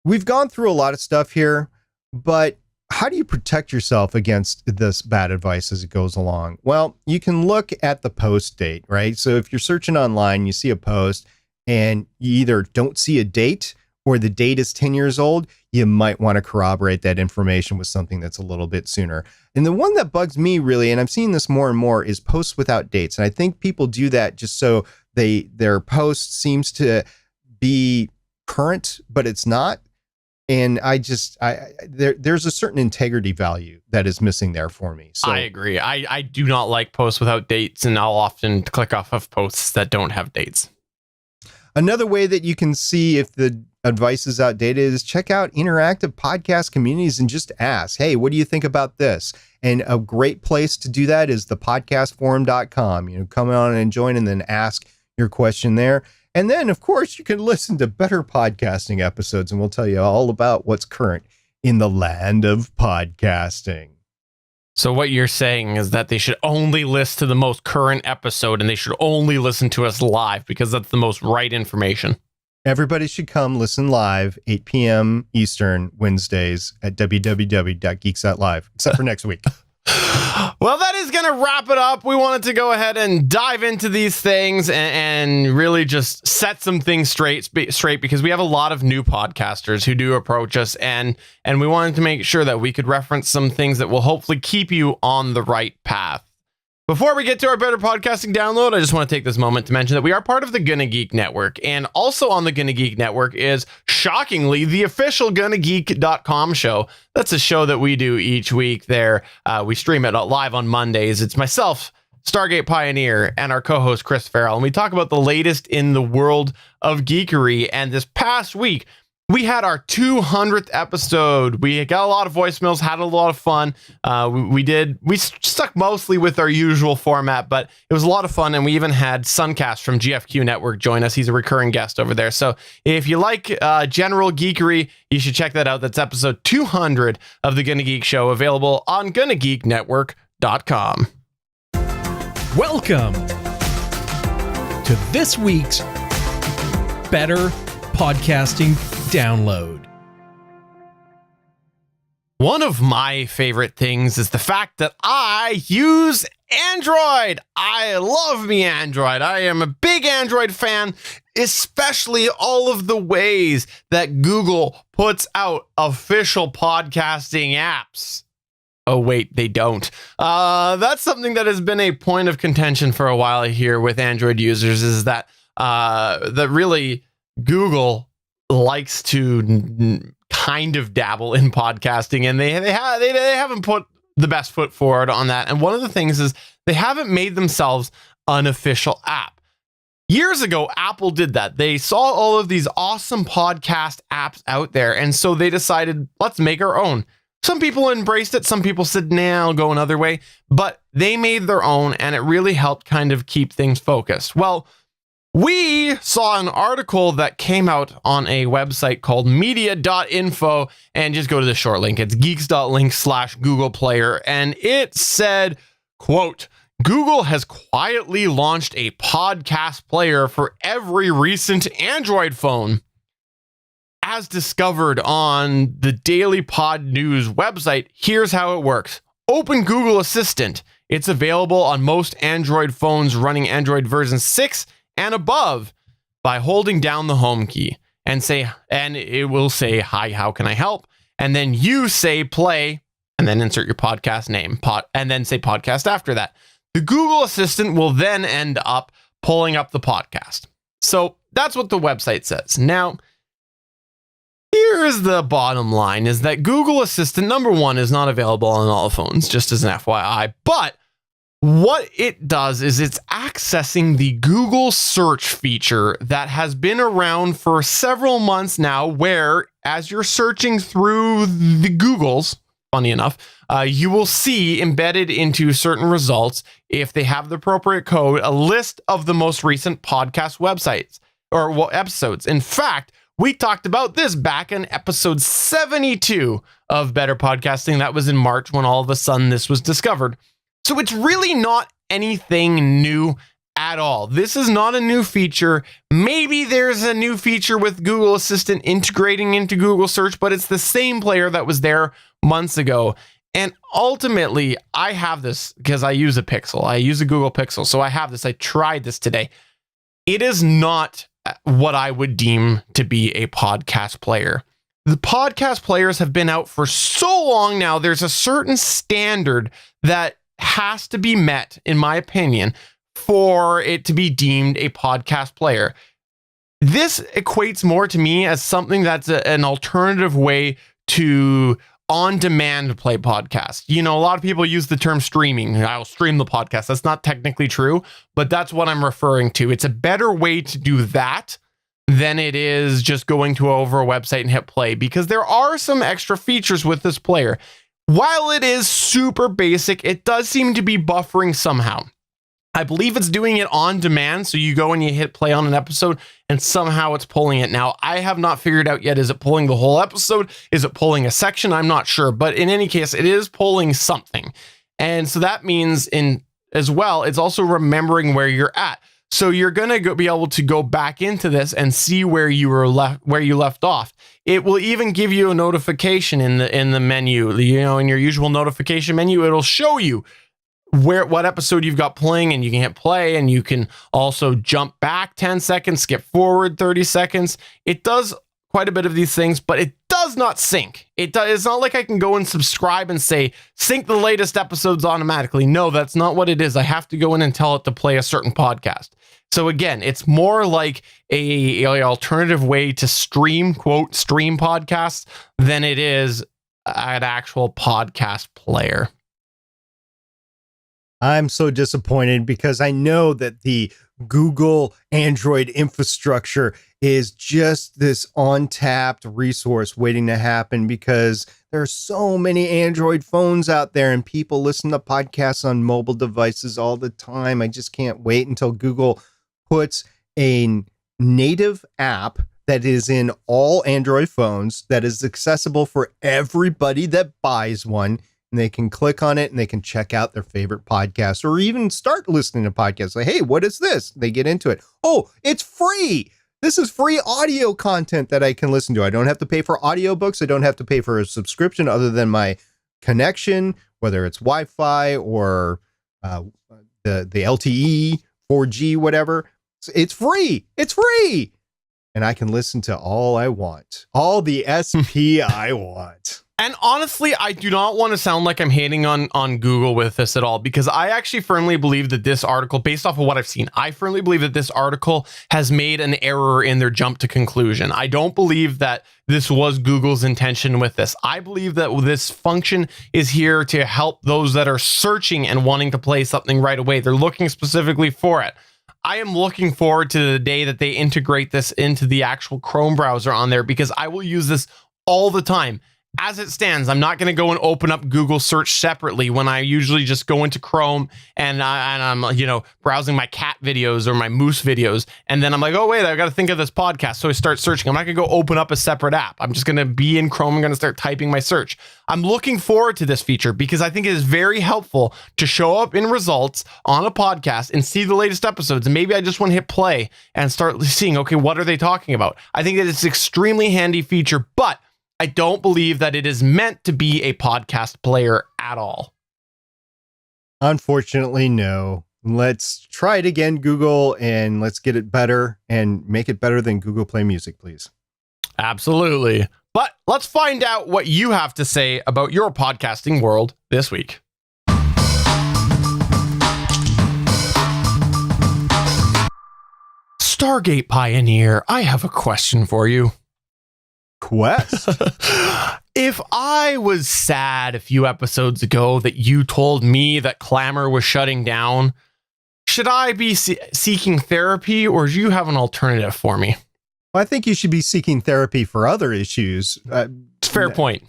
we've gone through a lot of stuff here, but how do you protect yourself against this bad advice as it goes along? Well, you can look at the post date, right? So if you're searching online, you see a post and you either don't see a date or the date is 10 years old, you might want to corroborate that information with something that's a little bit sooner. And the one that bugs me really, and I'm seeing this more and more, is posts without dates. And I think people do that just so their post seems to be current, but it's not. And there's a certain integrity value that is missing there for me. So I agree. I do not like posts without dates, and I'll often click off of posts that don't have dates. Another way that you can see if the advice is outdated is check out interactive podcast communities and just ask, hey, what do you think about this? And a great place to do that is thepodcastforum.com. Come on and join and then ask your question there. And then, of course, you can listen to Better Podcasting episodes, and we'll tell you all about what's current in the land of podcasting. So what you're saying is that they should only listen to the most current episode, and they should only listen to us live because that's the most right information. Everybody should come listen live, 8 p.m. Eastern, Wednesdays at www.geeks.live, except for next week. Well, that is going to wrap it up. We wanted to go ahead and dive into these things and really just set some things straight because we have a lot of new podcasters who do approach us, and we wanted to make sure that we could reference some things that will hopefully keep you on the right path. Before we get to our Better Podcasting download, I just want to take this moment to mention that we are part of the Gonna Geek Network, and also on the Gonna Geek Network is, shockingly, the official GonnaGeek.com show. That's a show that we do each week there. We stream it live on Mondays. It's myself, Stargate Pioneer, and our co-host Chris Farrell, and we talk about the latest in the world of geekery. And this past week, we had our 200th episode. We got a lot of voicemails, had a lot of fun. We stuck mostly with our usual format, but it was a lot of fun. And we even had Suncast from GFQ Network join us. He's a recurring guest over there. So if you like general geekery, you should check that out. That's episode 200 of the Gonna Geek Show, available on GonnaGeekNetwork.com. Welcome to this week's Better Podcasting Download. One of my favorite things is the fact that I use Android. I love me Android. I am a big Android fan, especially all of the ways that Google puts out official podcasting apps. Oh, wait, they don't. That's something that has been a point of contention for a while here with Android users, is that really Google likes to kind of dabble in podcasting, and they haven't put the best foot forward on that. And one of the things is they haven't made themselves an official app. Years ago, Apple did that. They saw all of these awesome podcast apps out there, and so they decided, let's make our own. Some people embraced it. Some people said, nah, I'll go another way. But they made their own, and it really helped kind of keep things focused. Well, we saw an article that came out on a website called media.info, and just go to the short link. It's geeks.link/Google Player. And it said, quote, Google has quietly launched a podcast player for every recent Android phone. As discovered on the Daily Pod News website, here's how it works. Open Google Assistant. It's available on most Android phones running Android version 6 and above by holding down the home key and it will say, "Hi, how can I help?" And then you say play and then insert your podcast name and then say podcast after that. The Google Assistant will then end up pulling up the podcast. So that's what the website says. Now, here's the bottom line is that Google Assistant, number one, is not available on all phones, just as an FYI. But what it does is it's accessing the Google search feature that has been around for several months now, where as you're searching through the Googles, funny enough, you will see embedded into certain results, if they have the appropriate code, a list of the most recent podcast websites or episodes. In fact, we talked about this back in episode 72 of Better Podcasting. That was in March when all of a sudden this was discovered. So it's really not anything new at all. This is not a new feature. Maybe there's a new feature with Google Assistant integrating into Google Search, but it's the same player that was there months ago. And ultimately, I have this because I use a Pixel. I use a Google Pixel. So I have this. I tried this today. It is not what I would deem to be a podcast player. The podcast players have been out for so long now. There's a certain standard that has to be met, in my opinion, for it to be deemed a podcast player. This equates more to me as something that's an alternative way to on-demand play podcasts. You know, a lot of people use the term streaming. I'll stream the podcast. That's not technically true, but that's what I'm referring to. It's a better way to do that than it is just going over a website and hit play, because there are some extra features with this player. While it is super basic, it does seem to be buffering somehow. I believe it's doing it on demand. So you go and you hit play on an episode and somehow it's pulling it. Now, I have not figured out yet. Is it pulling the whole episode? Is it pulling a section? I'm not sure. But in any case, it is pulling something. And so that means as well, it's also remembering where you're at. So you're going to be able to go back into this and see where you left off. It will even give you a notification in the menu, in your usual notification menu. It'll show you what episode you've got playing, and you can hit play, and you can also jump back 10 seconds, skip forward 30 seconds. It does quite a bit of these things, but it does not sync. It's not like I can go and subscribe and say, sync the latest episodes automatically. No, that's not what it is. I have to go in and tell it to play a certain podcast. So again, it's more like a alternative way to stream podcasts than it is an actual podcast player. I'm so disappointed because I know that the Google Android infrastructure is just this untapped resource waiting to happen, because there are so many Android phones out there and people listen to podcasts on mobile devices all the time. I just can't wait until Google puts a native app that is in all Android phones that is accessible for everybody that buys one. And they can click on it and they can check out their favorite podcast, or even start listening to podcasts. Like, hey, what is this? They get into it. Oh, it's free. This is free audio content that I can listen to. I don't have to pay for audiobooks. I don't have to pay for a subscription other than my connection, whether it's Wi-Fi or the LTE, 4G, whatever. It's free. It's free. And I can listen to all I want. All the SP I want. And honestly, I do not want to sound like I'm hating on Google with this at all, because I actually firmly believe that this article, based off of what I've seen, I firmly believe that this article has made an error in their jump to conclusion. I don't believe that this was Google's intention with this. I believe that this function is here to help those that are searching and wanting to play something right away. They're looking specifically for it. I am looking forward to the day that they integrate this into the actual Chrome browser on there, because I will use this all the time. as it stands, I'm not going to go and open up Google search separately when I usually just go into Chrome and I'm, browsing my cat videos or my moose videos. And then I'm like, oh, wait, I've got to think of this podcast. So I start searching. I'm not going to go open up a separate app. I'm just going to be in Chrome. I'm going to start typing my search. I'm looking forward to this feature because I think it is very helpful to show up in results on a podcast and see the latest episodes. And maybe I just want to hit play and start seeing, okay, what are they talking about? I think that it's an extremely handy feature, but I don't believe that it is meant to be a podcast player at all. Unfortunately, no. Let's try it again, Google, and let's get it better and make it better than Google Play Music, please. Absolutely. But let's find out what you have to say about your podcasting world this week. Stargate Pioneer, I have a question for you. Quest? If I was sad a few episodes ago that you told me that Clammr was shutting down, should I be seeking therapy, or do you have an alternative for me? Well, I think you should be seeking therapy for other issues. Fair point.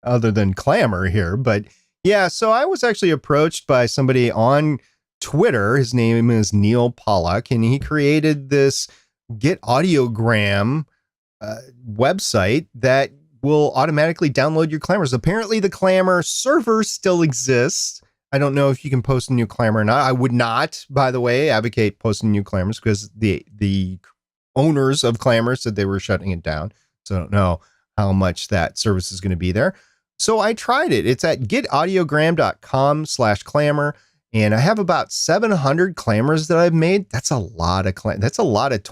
Other than Clammr here. But yeah, so I was actually approached by somebody on Twitter. His name is Neil Pollack, and he created this Get Audiogram website that will automatically download your Clammrs. Apparently the Clammr server still exists. I don't know if you can post a new Clammr or not. I would not, by the way, advocate posting new Clammrs because the owners of Clammr said they were shutting it down. So I don't know how much that service is going to be there. So I tried it. It's at getaudiogram.com/Clammr. And I have about 700 Clammrs that I've made. That's a lot of that's a lot of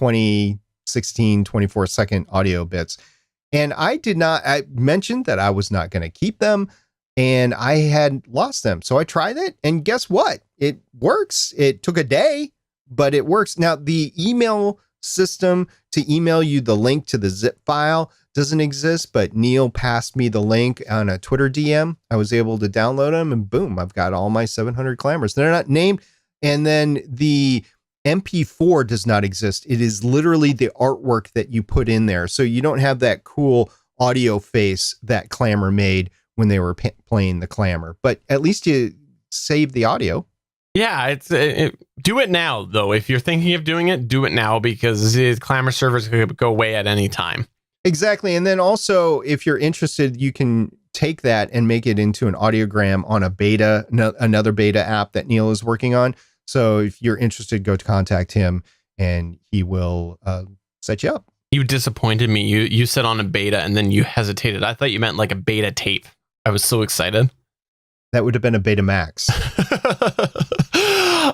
16, 24-second audio bits. And I mentioned that I was not going to keep them, and I had lost them. So I tried it, and guess what? It works. It took a day, but it works. Now, the email system to email you the link to the zip file doesn't exist, but Neil passed me the link on a Twitter DM. I was able to download them, and boom, I've got all my 700 Clammrs. They're not named. And then the MP4 does not exist. It is literally the artwork that you put in there. So you don't have that cool audio face that Clammr made when they were playing the Clammr, but at least you save the audio. Yeah, do it now, though. If you're thinking of doing it, do it now because the Clammr servers could go away at any time. Exactly. And then also, if you're interested, you can take that and make it into an audiogram on another beta app that Neil is working on. So if you're interested, go to contact him and he will set you up. You disappointed me. You said on a beta and then you hesitated. I thought you meant like a beta tape. I was so excited. That would have been a beta max.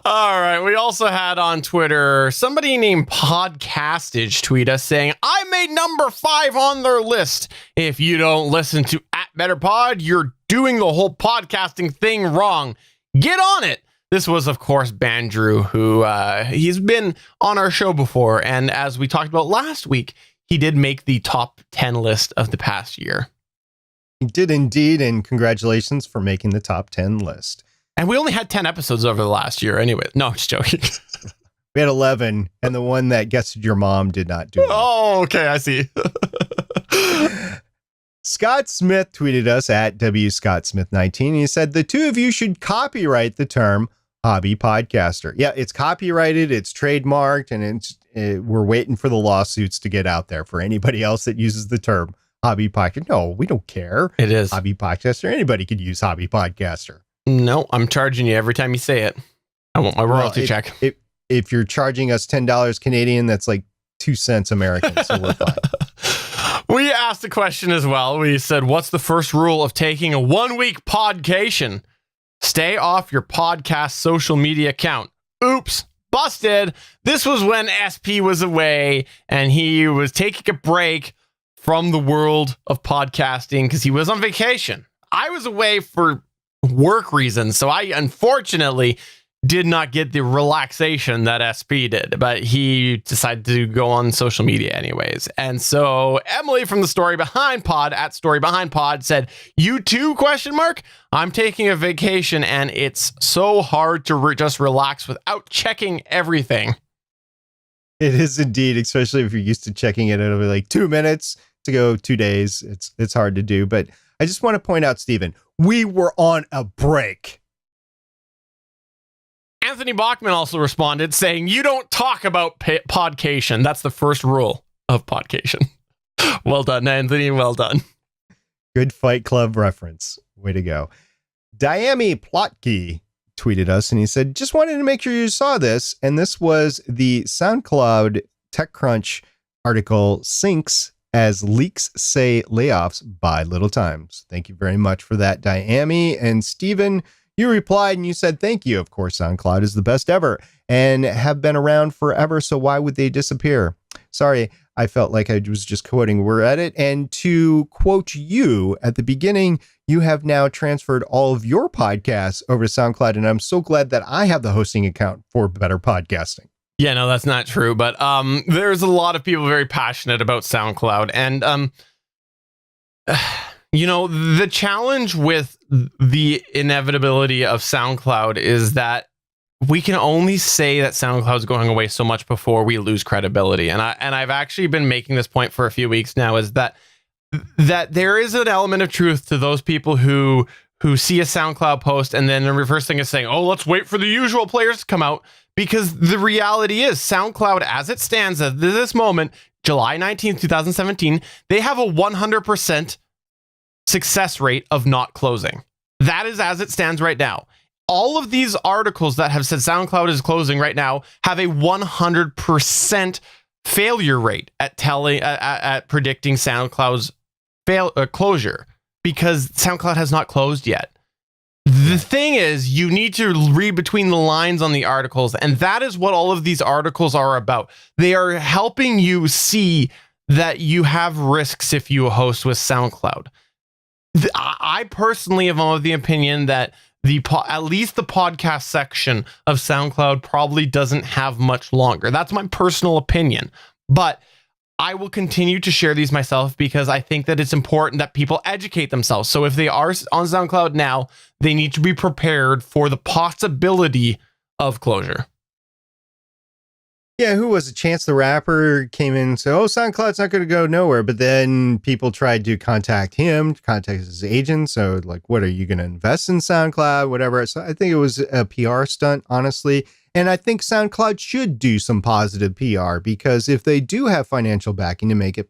All right. We also had on Twitter somebody named Podcastage tweet us saying, I made number 5 on their list. If you don't listen to @BetterPod, you're doing the whole podcasting thing wrong. Get on it. This was, of course, Bandrew, who he's been on our show before. And as we talked about last week, he did make the top 10 list of the past year. He did indeed. And congratulations for making the top 10 list. And we only had 10 episodes over the last year anyway. No, I'm just joking. We had 11, and the one that guessed your mom did not do well. Oh, okay. I see. Scott Smith tweeted us at WScottSmith19. He said, the two of you should copyright the term hobby podcaster. Yeah, it's copyrighted, it's trademarked, and we're waiting for the lawsuits to get out there for anybody else that uses the term hobby podcaster. No, we don't care. It is hobby podcaster. Anybody could use hobby podcaster. No, I'm charging you every time you say it. I want my royalty check. If you're charging us $10 Canadian, that's like 2 cents American, so we're fine. We asked a question as well. We said, what's the first rule of taking a 1-week podcation? Stay off your podcast social media account. Oops, busted. This was when SP was away and he was taking a break from the world of podcasting because he was on vacation. I was away for work reasons, so I unfortunately did not get the relaxation that SP did, but he decided to go on social media anyways. And so Emily from the Story Behind Pod at Story Behind Pod said, you too, ? I'm taking a vacation and it's so hard to just relax without checking everything. It is indeed, especially if you're used to checking it. It'll be like 2 minutes to go 2 days. It's hard to do, but I just want to point out, Stephen, we were on a break. Anthony Bachman also responded saying, you don't talk about podcation. That's the first rule of podcation. Well done, Anthony. Well done. Good Fight Club reference. Way to go. Diami Plotke tweeted us and he said, just wanted to make sure you saw this. And this was the SoundCloud TechCrunch article, Sinks as Leaks Say Layoffs Buy Little Times. Thank you very much for that, Diami. And Stephen, you replied and you said, thank you. Of course, SoundCloud is the best ever and have been around forever. So why would they disappear? Sorry, I felt like I was just quoting Reddit. And to quote you at the beginning, you have now transferred all of your podcasts over to SoundCloud. And I'm so glad that I have the hosting account for Better Podcasting. Yeah, no, that's not true. But there's a lot of people very passionate about SoundCloud. And, you know, the challenge with the inevitability of SoundCloud is that we can only say that SoundCloud is going away so much before we lose credibility. And I've actually been making this point for a few weeks now, is that there is an element of truth to those people who see a SoundCloud post and then the first thing is saying, oh, let's wait for the usual players to come out. Because the reality is SoundCloud, as it stands at this moment, July 19th, 2017, they have a 100% success rate of not closing. That is as it stands right now. All of these articles that have said SoundCloud is closing right now have a 100% failure rate at predicting SoundCloud's closure, because SoundCloud has not closed yet. The thing is, you need to read between the lines on the articles, and that is what all of these articles are about. They are helping you see that you have risks if you host with SoundCloud. I personally am of the opinion that at least the podcast section of SoundCloud probably doesn't have much longer. That's my personal opinion, but I will continue to share these myself because I think that it's important that people educate themselves. So if they are on SoundCloud now, they need to be prepared for the possibility of closure. Yeah, who was it? Chance the Rapper came in and said, oh, SoundCloud's not going to go nowhere. But then people tried to contact him, contact his agent. So like, what, are you going to invest in SoundCloud? Whatever. So I think it was a PR stunt, honestly. And I think SoundCloud should do some positive PR, because if they do have financial backing to make it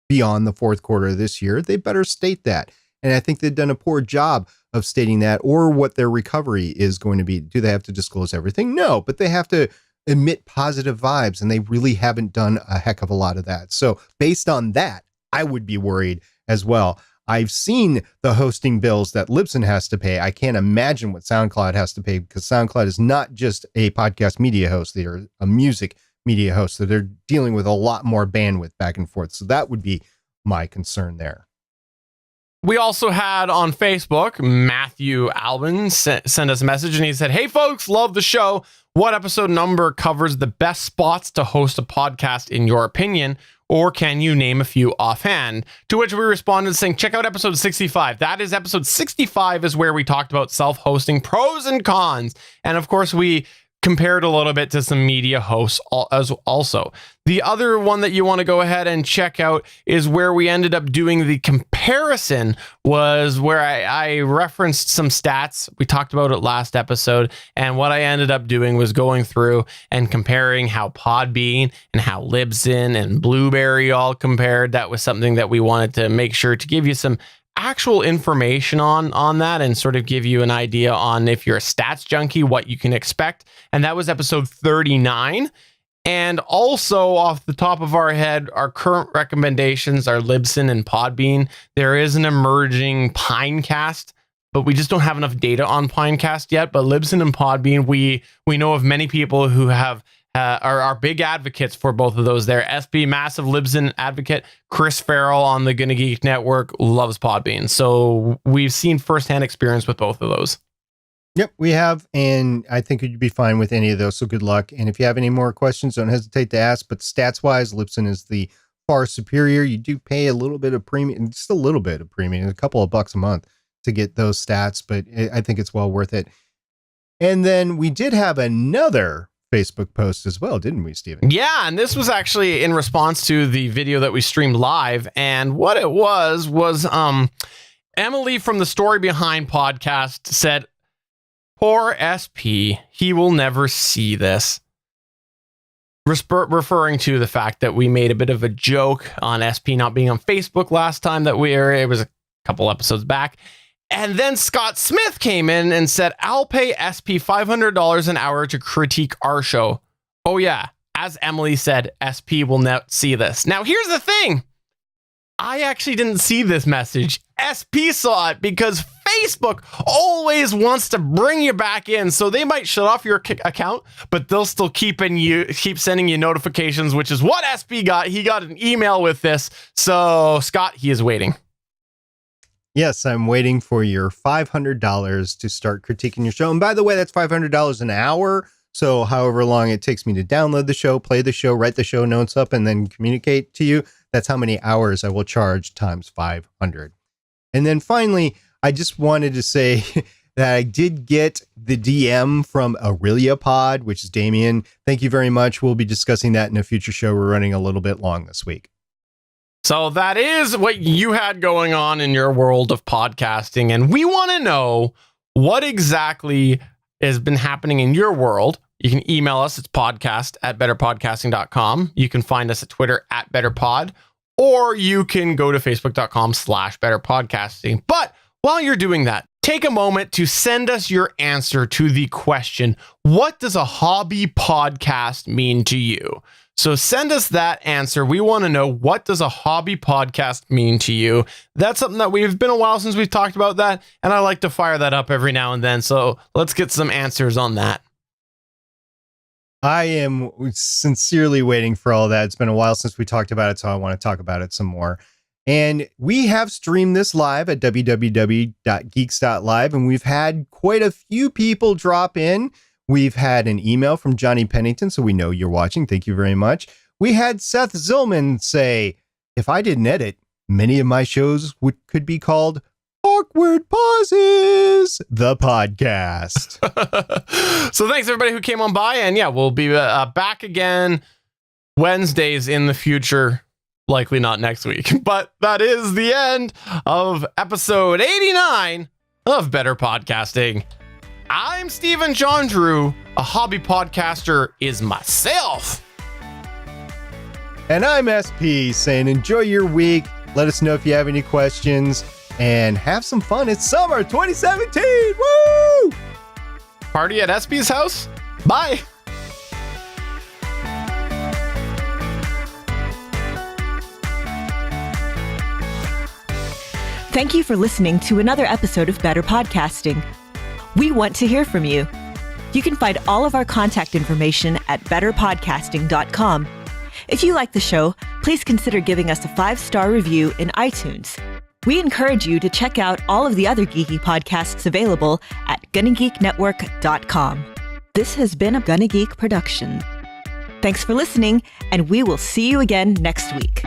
beyond the fourth quarter of this year, they better state that. And I think they've done a poor job of stating that, or what their recovery is going to be. Do they have to disclose everything? No, but they have to emit positive vibes, and they really haven't done a heck of a lot of that. So based on that, I would be worried as well. I've seen the hosting bills that Libsyn has to pay. I can't imagine what SoundCloud has to pay, because SoundCloud is not just a podcast media host. They are a music media host. So they're dealing with a lot more bandwidth back and forth. So that would be my concern there. We also had on Facebook, Matthew Albin sent us a message and he said, hey folks, love the show. What episode number covers the best spots to host a podcast in your opinion? Or can you name a few offhand? To which we responded saying, check out episode 65. That is episode 65 is where we talked about self-hosting pros and cons. And of course, we compared a little bit to some media hosts as also. The other one that you want to go ahead and check out is where we ended up doing the comparison, was where I referenced some stats. We talked about it last episode. And what I ended up doing was going through and comparing how Podbean and how Libsyn and Blueberry all compared. That was something that we wanted to make sure to give you some actual information on that, and sort of give you an idea on, if you're a stats junkie, what you can expect. And that was episode 39. And also, off the top of our head, our current recommendations are Libsyn and Podbean. There is an emerging Pinecast, but we just don't have enough data on Pinecast yet. But Libsyn and Podbean, we know of many people who have are big advocates for both of those there. SB, massive Libsyn advocate. Chris Farrell on the Gonna Geek Network loves Podbean. So we've seen firsthand experience with both of those. Yep, we have. And I think you'd be fine with any of those. So good luck. And if you have any more questions, don't hesitate to ask. But stats wise, Libsyn is the far superior. You do pay a little bit of premium, just a little bit of premium, a couple of bucks a month to get those stats. But I think it's well worth it. And then we did have another Facebook post as well, didn't we, Stephen? Yeah, and this was actually in response to the video that we streamed live. And what it was Emily from the Story Behind podcast said, poor SP, he will never see this. Referring to the fact that we made a bit of a joke on SP not being on Facebook last time it was a couple episodes back. And then Scott Smith came in and said, I'll pay SP $500 an hour to critique our show. Oh yeah, as Emily said, SP will not see this. Now here's the thing. I actually didn't see this message. SP saw it because Facebook always wants to bring you back in. So they might shut off your account, but they'll still keep sending you notifications, which is what SP got. He got an email with this. So Scott, he is waiting. Yes, I'm waiting for your $500 to start critiquing your show. And by the way, that's $500 an hour. So however long it takes me to download the show, play the show, write the show notes up, and then communicate to you, that's how many hours I will charge times 500. And then finally, I just wanted to say that I did get the DM from Aurelia Pod, which is Damien. Thank you very much. We'll be discussing that in a future show. We're running a little bit long this week. So that is what you had going on in your world of podcasting. And we want to know what exactly has been happening in your world. You can email us. It's podcast@betterpodcasting.com. You can find us at Twitter @betterpod, or you can go to facebook.com/betterpodcasting. But while you're doing that, take a moment to send us your answer to the question, what does a hobby podcast mean to you? So send us that answer. We want to know, what does a hobby podcast mean to you? That's something that we've been a while since we've talked about that, and I like to fire that up every now and then. So let's get some answers on that. I am sincerely waiting for all that. It's been a while since we talked about it, so I want to talk about it some more. And we have streamed this live at www.geeks.live, and we've had quite a few people drop in. We've had an email from Johnny Pennington, so we know you're watching. Thank you very much. We had Seth Zillman say, if I didn't edit, many of my shows could be called Awkward Pauses, the podcast. So thanks everybody who came on by, and yeah, we'll be back again Wednesdays in the future. Likely not next week, but that is the end of episode 89 of Better Podcasting. I'm Stephen John Drew. A hobby podcaster is myself. And I'm SP saying enjoy your week. Let us know if you have any questions and have some fun. It's summer 2017. Woo! Party at SP's house. Bye. Thank you for listening to another episode of Better Podcasting. We want to hear from you. You can find all of our contact information at betterpodcasting.com. If you like the show, please consider giving us a 5-star review in iTunes. We encourage you to check out all of the other geeky podcasts available at GonnaGeekNetwork.com. This has been a Gonna Geek production. Thanks for listening, and we will see you again next week.